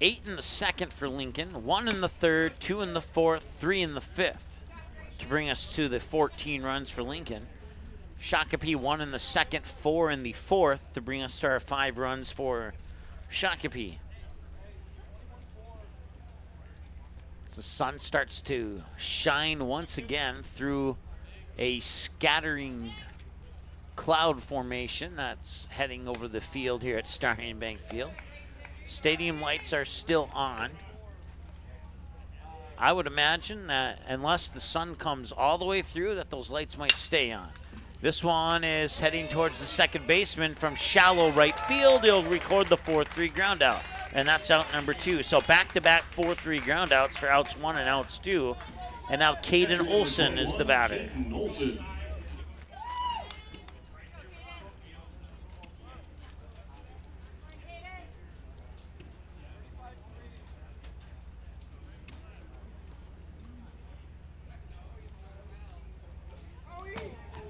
8 in the second for Lincoln, 1 in the third, 2 in the fourth, 3 in the fifth to bring us to the 14 runs for Lincoln. Shakopee 1 in the second, 4 in the fourth to bring us to our 5 runs for Shakopee. The sun starts to shine once again through a scattering cloud formation that's heading over the field here at Starion Bank Field. Stadium lights are still on. I would imagine that unless the sun comes all the way through, that those lights might stay on. This one is heading towards the second baseman from shallow right field. He'll record the 4-3 ground out, and that's out number 2. So back-to-back 4-3 ground outs for outs 1 and outs 2. And now Caden Olson is the batter.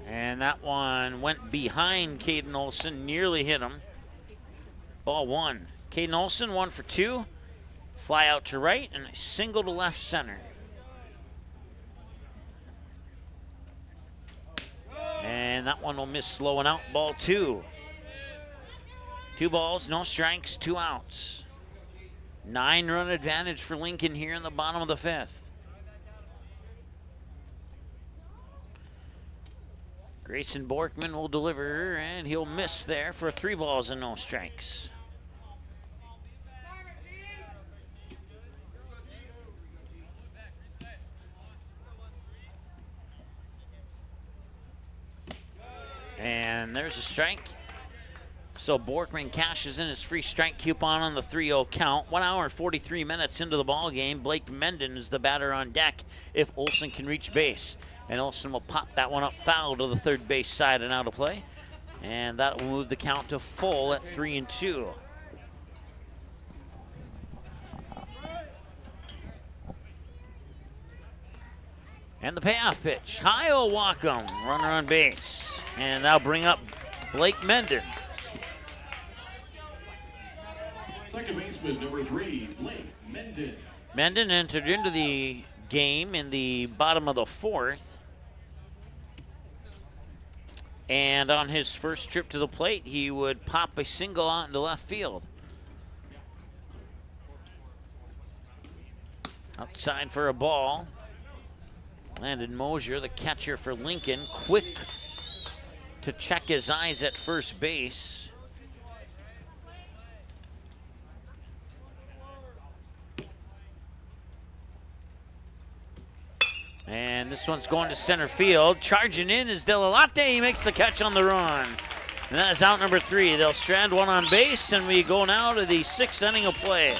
And that one went behind Caden Olson, nearly hit him. Ball 1. Caden Olson 1 for 2. Fly out to right and a single to left center. And that one will miss slowing out. Ball 2. 2 balls, no strikes, 2 outs. 9-run advantage for Lincoln here in the bottom of the 5th. Grayson Borkman will deliver, and he'll miss there for 3 balls and no strikes. And there's a strike. So Borkman cashes in his free strike coupon on the 3-0 count. 1 hour and 43 minutes into the ball game. Blake Menden is the batter on deck if Olson can reach base. And Olson will pop that one up foul to the third base side and out of play. And that will move the count to full at 3-2. And the payoff pitch. High-o Wacom, runner on base. And that'll bring up Blake Menden. Second baseman, number 3, Blake Menden. Menden entered into the game in the bottom of the 4th. And on his first trip to the plate, he would pop a single out into left field. Outside for a ball. Landon Mosier, the catcher for Lincoln, quick to check his eyes at first base. And this one's going to center field. Charging in is Delalate. He makes the catch on the run. And that is out number 3. They'll strand one on base, and we go now to the 6th inning of play.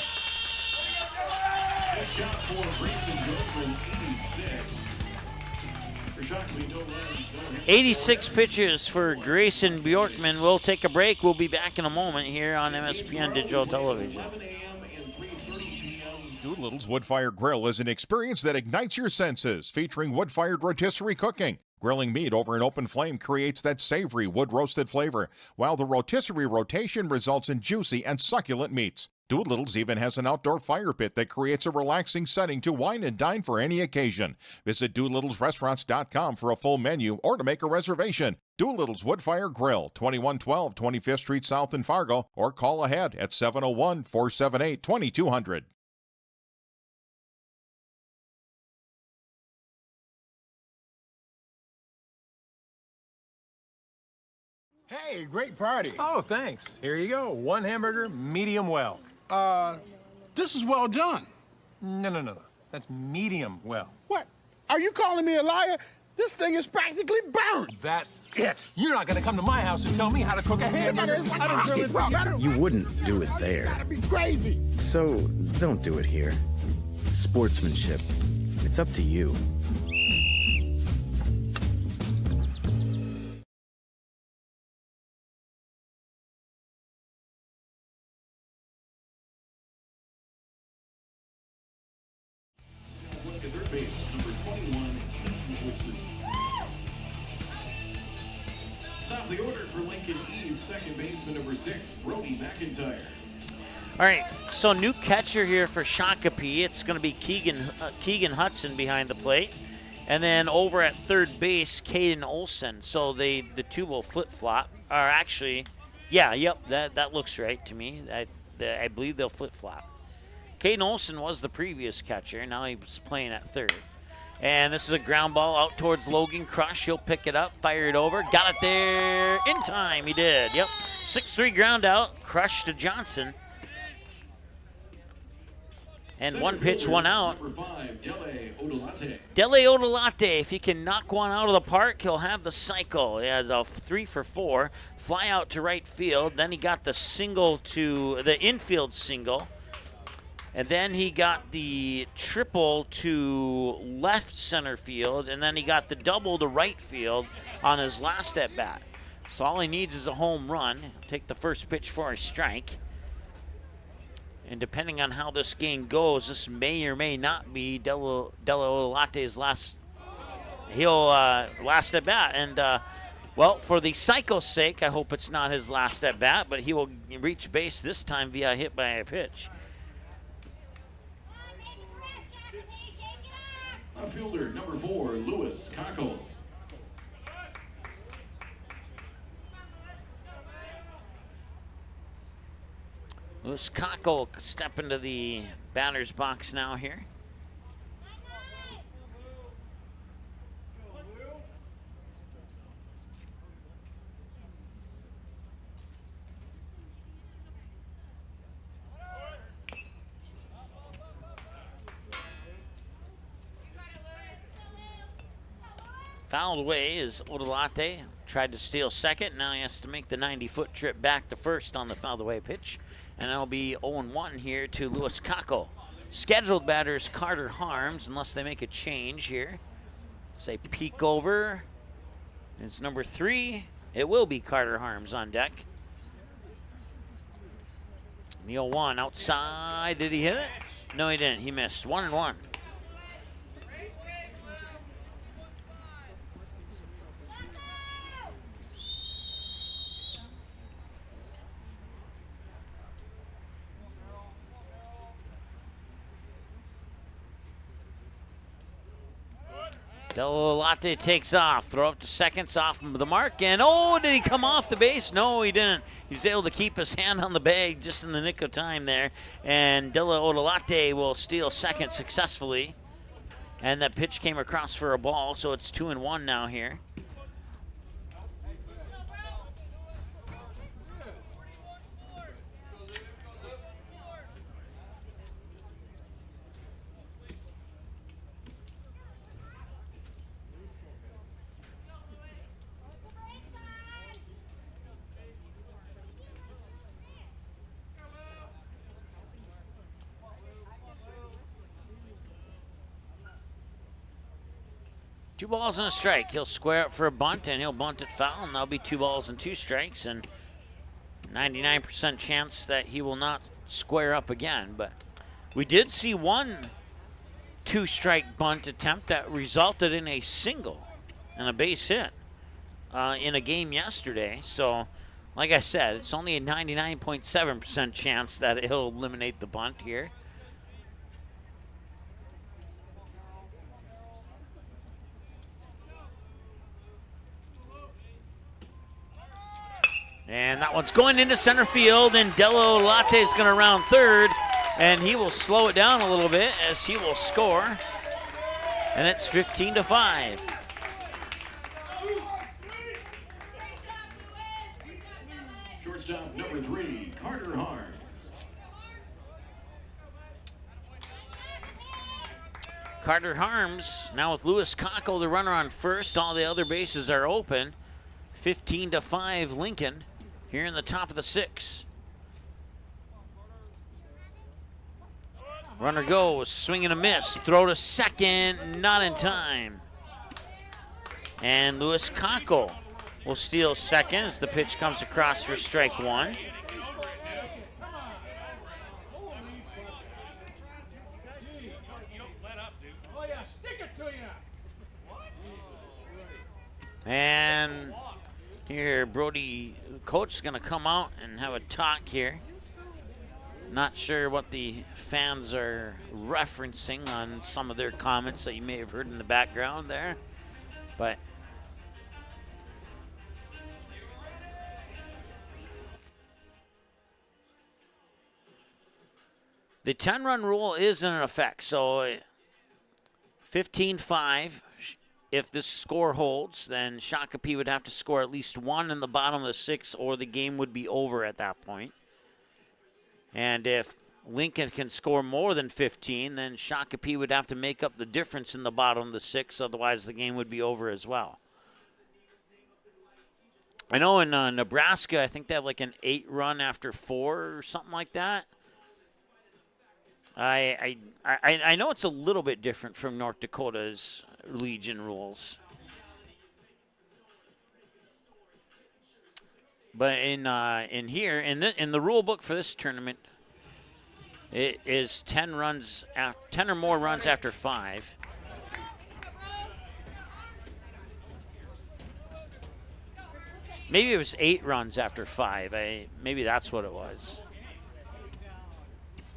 86 pitches for Grayson Bjorkman. We'll take a break. We'll be back in a moment here on MSPN Digital Television. Doolittle's Wood-Fire Grill is an experience that ignites your senses, featuring wood-fired rotisserie cooking. Grilling meat over an open flame creates that savory wood-roasted flavor, while the rotisserie rotation results in juicy and succulent meats. Doolittle's even has an outdoor fire pit that creates a relaxing setting to wine and dine for any occasion. Visit DoolittlesRestaurants.com for a full menu or to make a reservation. Doolittle's Wood-Fire Grill, 2112 25th Street South in Fargo, or call ahead at 701-478-2200. Hey, great party. Oh, thanks. Here you go. 1 hamburger, medium well. This is well done. No. That's medium well. What? Are you calling me a liar? This thing is practically burnt. That's it. You're not gonna come to my house and tell me how to cook a hamburger. You wouldn't do it there. That'd be crazy. So don't do it here. Sportsmanship. It's up to you. Look at their base, number 21, Wilson. Top of the order for Lincoln East, second baseman number 6, Brody McIntyre. All right, so new catcher here for Shakopee. It's going to be Keegan Hudson behind the plate. And then over at third base, Caden Olson. So the two will flip-flop. Or actually, that looks right to me. I believe they'll flip-flop. Caden Olson was the previous catcher. Now he's playing at third. And this is a ground ball out towards Logan Crush. He'll pick it up, fire it over. Got it there in time. He did. Yep. 6-3 ground out. Crush to Johnson. And one pitch, one out. Dele Odolate, if he can knock one out of the park, he'll have the cycle. He has a 3 for 4. Fly out to right field. Then he got the infield single. And then he got the triple to left center field. And then he got the double to right field on his last at bat. So all he needs is a home run. Take the first pitch for a strike. And depending on how this game goes, this may or may not be Dele Odolate's last at bat. And well, for the cycle's sake, I hope it's not his last at bat, but he will reach base this time via a hit by a pitch. Outfielder number 4, Lewis Cockle. Lewis Cockle step into the batter's box now here. Fouled away is Odolate. Tried to steal second. Now he has to make the 90-foot trip back to first on the fouled away pitch. And it'll be 0-1 here to Lewis Cockle. Scheduled batters Carter Harms, unless they make a change here. Say peek over. It's number 3. It will be Carter Harms on deck. The 0-1 outside. Did he hit it? No, he didn't. He missed. 1-1. Delolate takes off. Throw up to seconds off the mark. And, oh, did he come off the base? No, he didn't. He was able to keep his hand on the bag just in the nick of time there. And Dele Odolate will steal second successfully. And that pitch came across for a ball, so it's 2-1 now here. Two balls and a strike. He'll square up for a bunt, and he'll bunt it foul, and that'll be 2 balls and 2 strikes, and 99% chance that he will not square up again. But we did see one 2-strike bunt attempt that resulted in a single and a base hit in a game yesterday. So, like I said, it's only a 99.7% chance that he'll eliminate the bunt here. And that one's going into center field, and Dele Odolate is going to round third, and he will slow it down a little bit as he will score. And it's 15-5. Shortstop number 3, Carter Harms. Carter Harms now with Lewis Cockle, the runner on first. All the other bases are open. 15-5 Lincoln. Here in the top of the 6. Runner goes, swing and a miss. Throw to second, not in time. And Lewis Cockle will steal second as the pitch comes across for strike 1. And here, Brody, the coach, is going to come out and have a talk here. Not sure what the fans are referencing on some of their comments that you may have heard in the background there, but the 10-run rule is in effect, so 15-5. If this score holds, then Shakopee would have to score at least one in the bottom of the 6th, or the game would be over at that point. And if Lincoln can score more than 15, then Shakopee would have to make up the difference in the bottom of the 6th, otherwise the game would be over as well. I know in Nebraska, I think they have like an 8-run after 4 or something like that. I know it's a little bit different from North Dakota's Legion rules. But in the rule book for this tournament, it is 10 or more runs after 5. Maybe it was 8 runs after 5. Maybe that's what it was.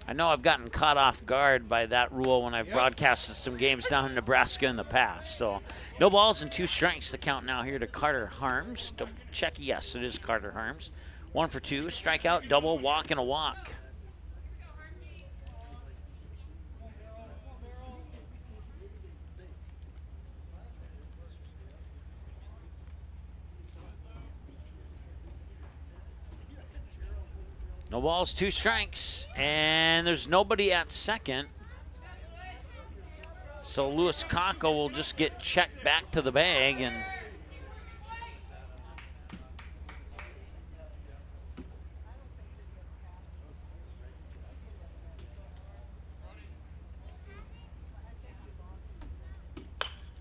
I know I've gotten caught off guard by that rule when I've broadcasted some games down in Nebraska in the past. So no balls and 2 strikes. The count now here to Carter Harms. Double check, yes, it is Carter Harms. 1 for 2, strikeout, double, walk, and a walk. No balls, 2 strikes, and there's nobody at second. So Lewis Kako will just get checked back to the bag,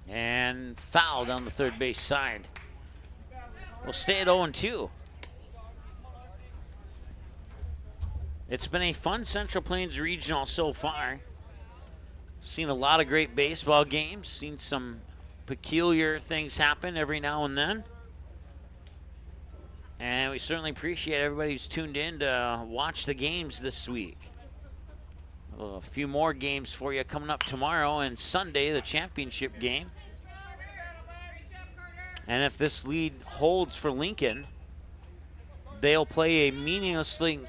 and foul down the third base side. We'll stay at 0-2. It's been a fun Central Plains Regional so far. Seen a lot of great baseball games, seen some peculiar things happen every now and then. And we certainly appreciate everybody who's tuned in to watch the games this week. A few more games for you coming up tomorrow and Sunday, the championship game. And if this lead holds for Lincoln, they'll play a meaninglessly,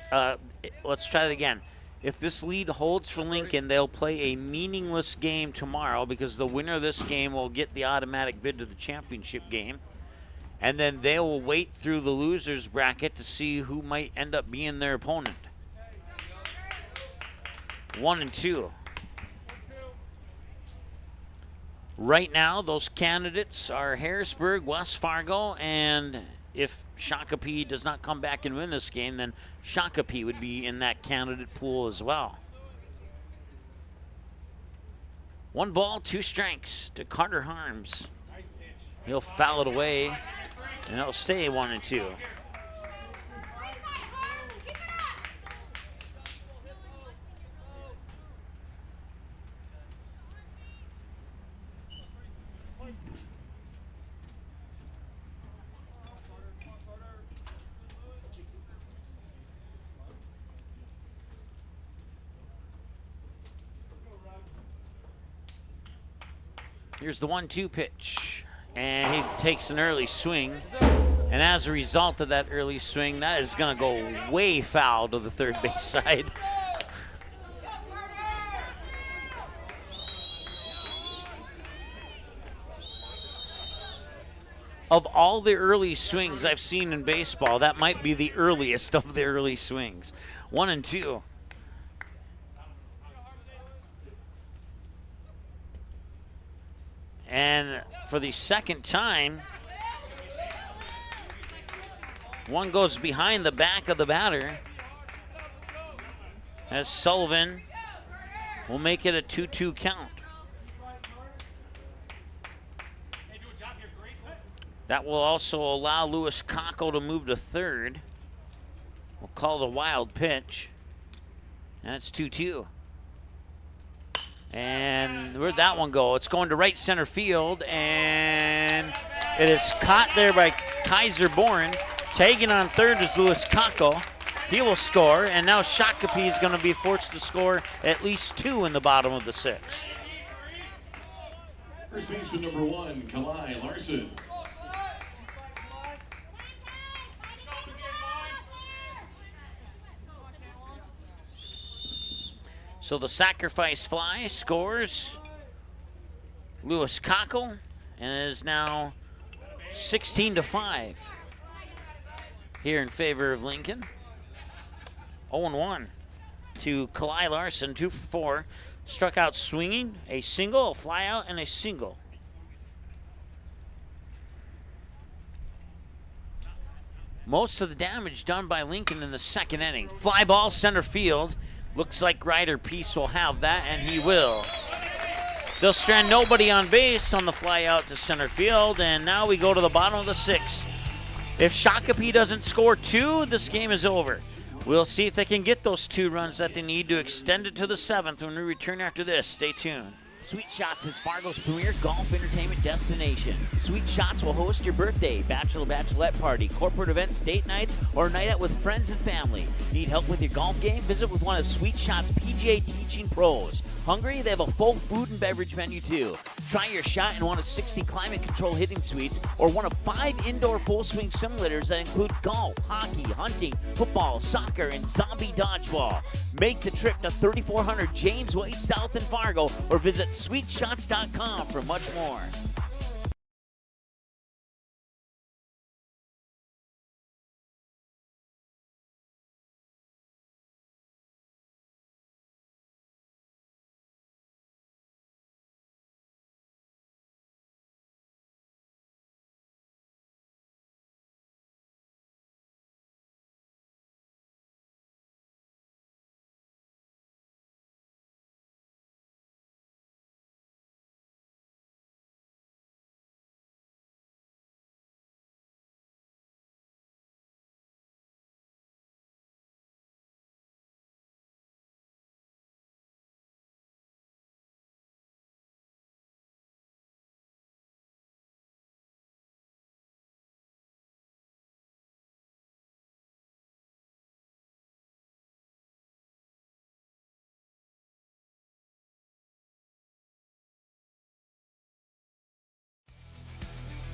let's try it again. If this lead holds for Lincoln, they'll play a meaningless game tomorrow because the winner of this game will get the automatic bid to the championship game. And then they will wait through the losers bracket to see who might end up being their opponent. 1-2. Right now, those candidates are Harrisburg, West Fargo, and if Shakopee does not come back and win this game, then Shakopee would be in that candidate pool as well. 1 ball, 2 strikes to Carter Harms. He'll foul it away, and it'll stay 1-2. Here's the 1-2 pitch, and he takes an early swing. And as a result of that early swing, that is going to go way foul to the third base side. Of all the early swings I've seen in baseball, that might be the earliest of the early swings. 1-2. And for the second time, one goes behind the back of the batter as Sullivan will make it a 2-2 count. That will also allow Lewis Kako to move to third. We'll call it a wild pitch. And it's 2-2. And where'd that one go? It's going to right center field, and it is caught there by Kaiser Boren. Tagging on third is Lewis Kako. He will score, and now Shakopee is going to be forced to score at least 2 in the bottom of the 6th. First baseman number 1, Kalai Larson. So the sacrifice fly scores Lewis Cockle, and it is now 16-5 here in favor of Lincoln. 0-1 to Kalai Larson, 2 for 4. Struck out swinging, a single, a fly out, and a single. Most of the damage done by Lincoln in the 2nd inning. Fly ball center field. Looks like Ryder Peace will have that, and he will. They'll strand nobody on base on the fly out to center field, and now we go to the bottom of the 6th. If Shakopee doesn't score 2, this game is over. We'll see if they can get those 2 runs that they need to extend it to the 7th when we return after this. Stay tuned. Sweet Shots is Fargo's premier golf entertainment destination. Sweet Shots will host your birthday, bachelorette party, corporate events, date nights, or a night out with friends and family. Need help with your golf game? Visit with one of Sweet Shots' PGA teaching pros. Hungry? They have a full food and beverage menu too. Try your shot in one of 60 climate control hitting suites or one of 5 indoor full swing simulators that include golf, hockey, hunting, football, soccer, and zombie dodgeball. Make the trip to 3400 James Way South in Fargo or visit sweetshots.com for much more.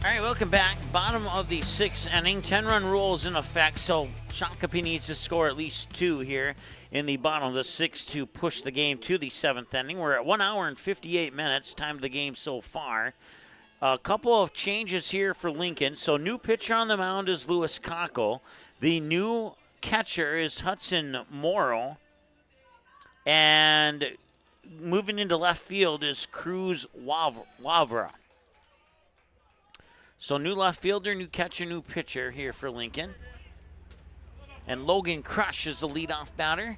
All right, welcome back. Bottom of the 6th inning. 10-run rule is in effect, so Shakopee needs to score at least 2 here in the bottom of the 6th to push the game to the 7th inning. We're at 1 hour and 58 minutes, time of the game so far. A couple of changes here for Lincoln. So new pitcher on the mound is Lewis Cockle. The new catcher is Hudson Morrow. And moving into left field is Cruz Wavra. So new left fielder, new catcher, new pitcher here for Lincoln. And Logan Crush is the leadoff batter.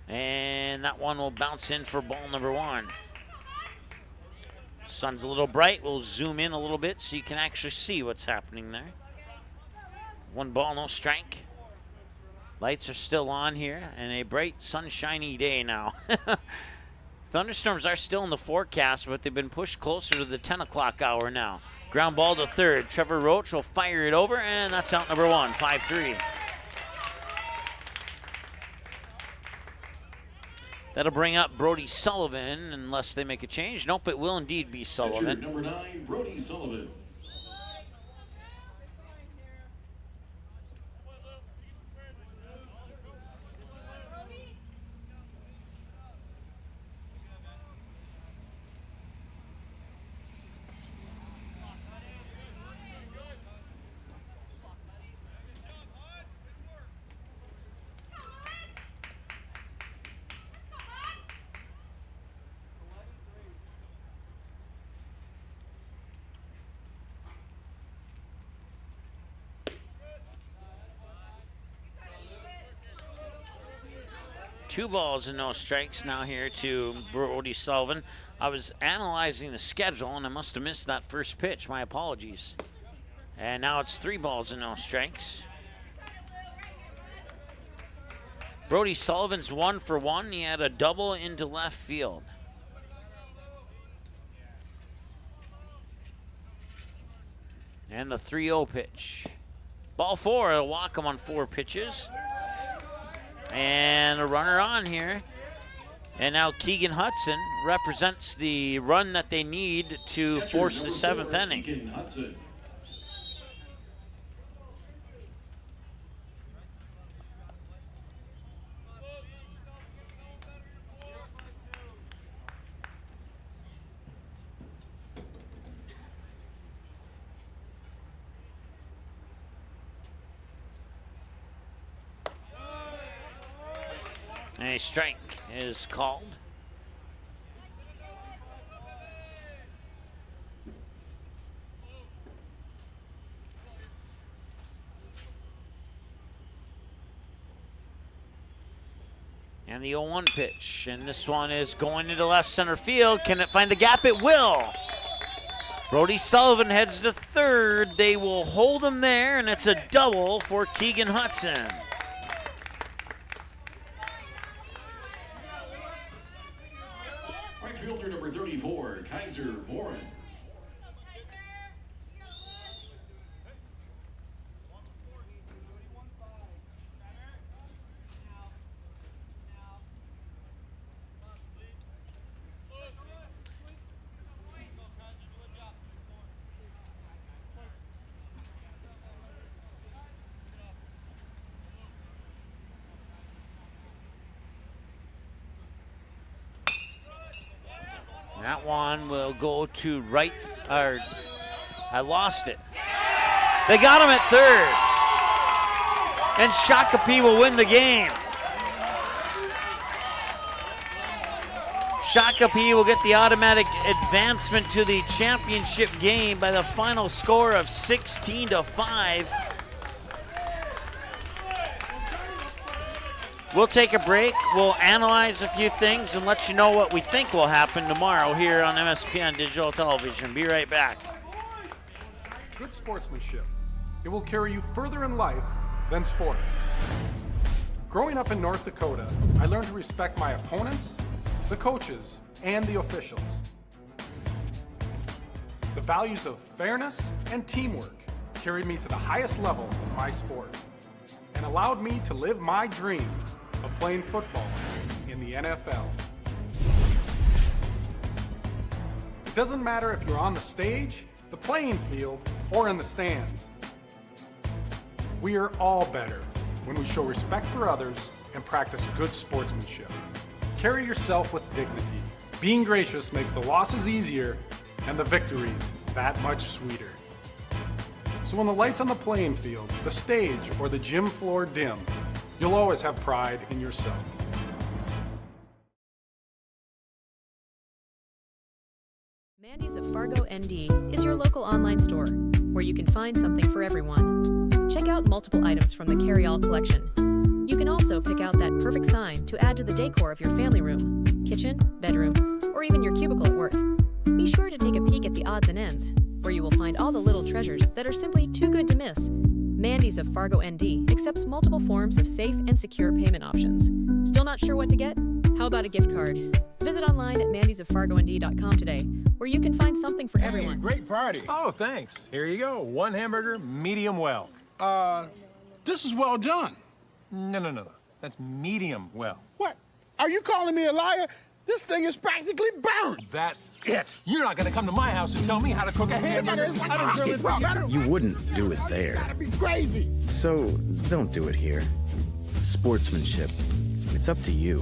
And that one will bounce in for ball number 1. Sun's a little bright. We'll zoom in a little bit so you can actually see what's happening there. 1 ball, no strike. Lights are still on here, and a bright, sunshiny day now. Thunderstorms are still in the forecast, but they've been pushed closer to the 10 o'clock hour now. Ground ball to third. Trevor Roach will fire it over, and that's out number 1, 5-3. That'll bring up Brody Sullivan, unless they make a change. Nope, it will indeed be Sullivan. Number 9, Brody Sullivan. Two balls and no strikes now here to Brody Sullivan. I was analyzing the schedule, and I must have missed that first pitch. My apologies. And now it's 3 balls and no strikes. Brody Sullivan's 1 for 1. He had a double into left field. And the 3-0 pitch. Ball 4, a walk him on 4 pitches. And a runner on here. And now Keegan Hudson represents the run that they need to force the 7th inning. Keegan Hudson. And a strike is called. And the 0-1 pitch. And this one is going into left center field. Can it find the gap? It will. Brody Sullivan heads to third. They will hold him there, and it's a double for Keegan Hudson. Right fielder number 34, Kaiser Warren. That one will go to right, or I lost it. They got him at third. And Shakopee will win the game. Shakopee will get the automatic advancement to the championship game by the final score of 16-5. We'll take a break. We'll analyze a few things and let you know what we think will happen tomorrow here on MSPN Digital Television. Be right back. Good sportsmanship. It will carry you further in life than sports. Growing up in North Dakota, I learned to respect my opponents, the coaches, and the officials. The values of fairness and teamwork carried me to the highest level in my sport and allowed me to live my dream of playing football in the NFL. It doesn't matter if you're on the stage, the playing field, or in the stands. We are all better when we show respect for others and practice good sportsmanship. Carry yourself with dignity. Being gracious makes the losses easier and the victories that much sweeter. So when the lights on the playing field, the stage, or the gym floor dim, you'll always have pride in yourself. Mandy's of Fargo, ND is your local online store where you can find something for everyone. Check out multiple items from the carry-all collection. You can also pick out that perfect sign to add to the decor of your family room, kitchen, bedroom, or even your cubicle at work. Be sure to take a peek at the odds and ends, where you will find all the little treasures that are simply too good to miss. Mandy's of Fargo, ND accepts multiple forms of safe and secure payment options. Still not sure what to get? How about a gift card? Visit online at mandysoffargond.com today, where you can find something for everyone. Great party. Oh, thanks. Here you go. 1 hamburger, medium well. This is well done. No. That's medium well. What? Are you calling me a liar? This thing is practically burned. That's it. You're not gonna come to my house and tell me how to cook a hamburger. I don't grill it for you. You wouldn't do it there. Gotta be crazy. So don't do it here. Sportsmanship. It's up to you.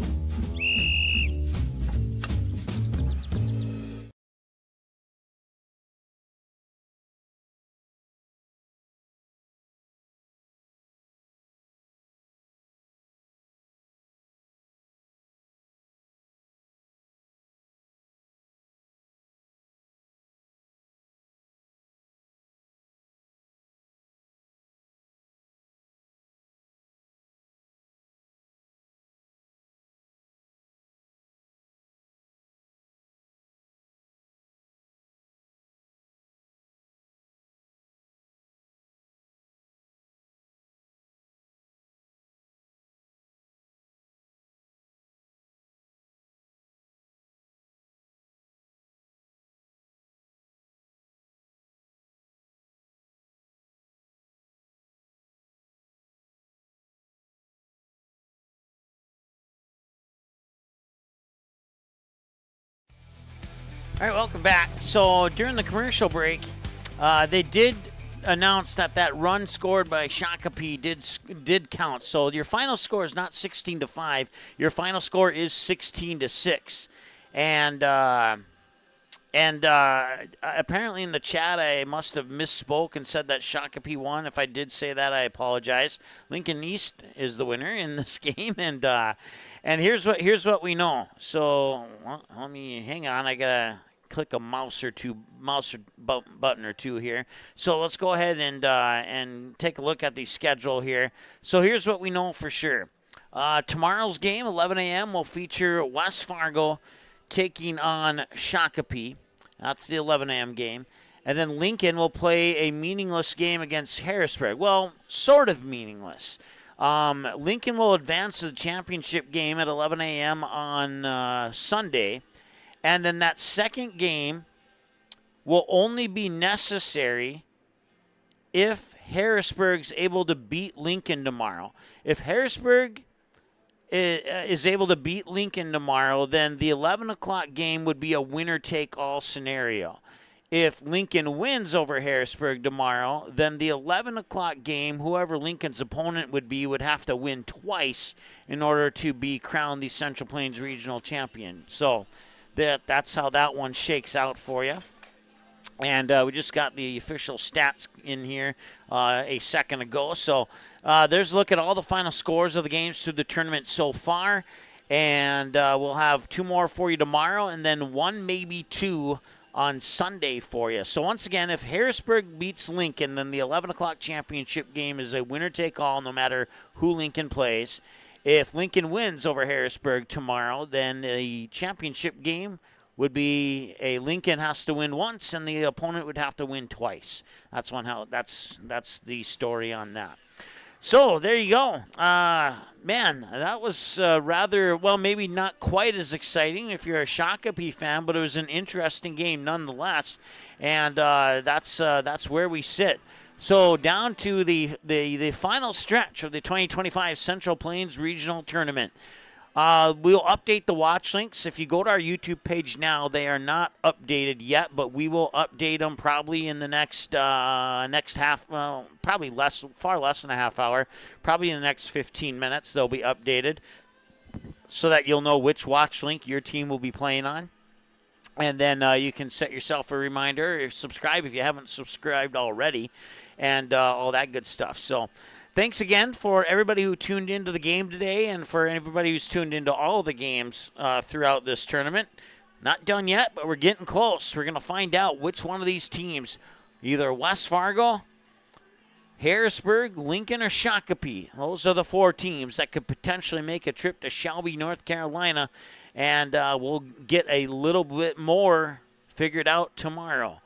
All right, welcome back. So during the commercial break, they did announce that run scored by Shakopee did count. So your final score is not 16-5. Your final score is 16-6. And apparently in the chat, I must have misspoke and said that Shakopee won. If I did say that, I apologize. Lincoln East is the winner in this game, and here's what we know. So let me hang on. I gotta click a mouse button or two here. So let's go ahead and take a look at the schedule here. So here's what we know for sure. Tomorrow's game, 11 a.m., will feature West Fargo taking on Shakopee. That's the 11 a.m. game. And then Lincoln will play a meaningless game against Harrisburg. Well, sort of meaningless. Lincoln will advance to the championship game at 11 a.m. on Sunday. And then that second game will only be necessary if Harrisburg's able to beat Lincoln tomorrow. If Harrisburg is able to beat Lincoln tomorrow, then the 11 o'clock game would be a winner-take-all scenario. If Lincoln wins over Harrisburg tomorrow, then the 11 o'clock game, whoever Lincoln's opponent would be, would have to win twice in order to be crowned the Central Plains Regional Champion. So that's how that one shakes out for you. And we just got the official stats in here a second ago. So there's a look at all the final scores of the games through the tournament so far. And we'll have two more for you tomorrow, and then one, maybe two, on Sunday for you. So once again, if Harrisburg beats Lincoln, then the 11 o'clock championship game is a winner-take-all no matter who Lincoln plays. If Lincoln wins over Harrisburg tomorrow, then the championship game would be a Lincoln has to win once and the opponent would have to win twice. That's that's the story on that. So there you go. Man, that was rather, well, maybe not quite as exciting if you're a Shakopee fan, but it was an interesting game nonetheless. And that's where we sit. So down to the final stretch of the 2025 Central Plains Regional Tournament. We'll update the watch links. If you go to our YouTube page now, they are not updated yet, but we will update them probably in the next half, probably far less than a half hour, probably in the next 15 minutes they'll be updated so that you'll know which watch link your team will be playing on. And then you can set yourself a reminder or subscribe if you haven't subscribed already and all that good stuff. So thanks again for everybody who tuned into the game today and for everybody who's tuned into all the games throughout this tournament. Not done yet, but we're getting close. We're going to find out which one of these teams, either West Fargo, Harrisburg, Lincoln, or Shakopee. Those are the four teams that could potentially make a trip to Shelby, North Carolina, and we'll get a little bit more figured out tomorrow.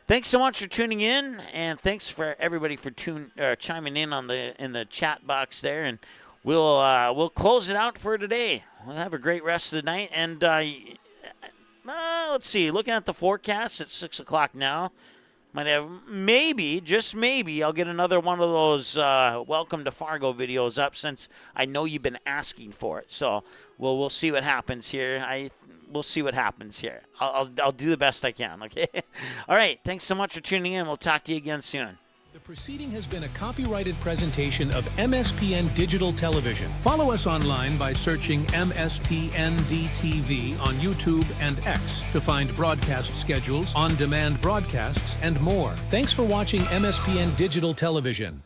Thanks so much for tuning in, and thanks for everybody for chiming in in the chat box there. And we'll close it out for today. We'll have a great rest of the night. And let's see, looking at the forecast, it's 6 o'clock now. Might have just maybe, I'll get another one of those Welcome to Fargo videos up since I know you've been asking for it. So we'll see what happens here. We'll see what happens here. I'll do the best I can, okay? All right, thanks so much for tuning in. We'll talk to you again soon. The proceeding has been a copyrighted presentation of MSPN Digital Television. Follow us online by searching MSPN-DTV on YouTube and X to find broadcast schedules, on-demand broadcasts, and more. Thanks for watching MSPN Digital Television.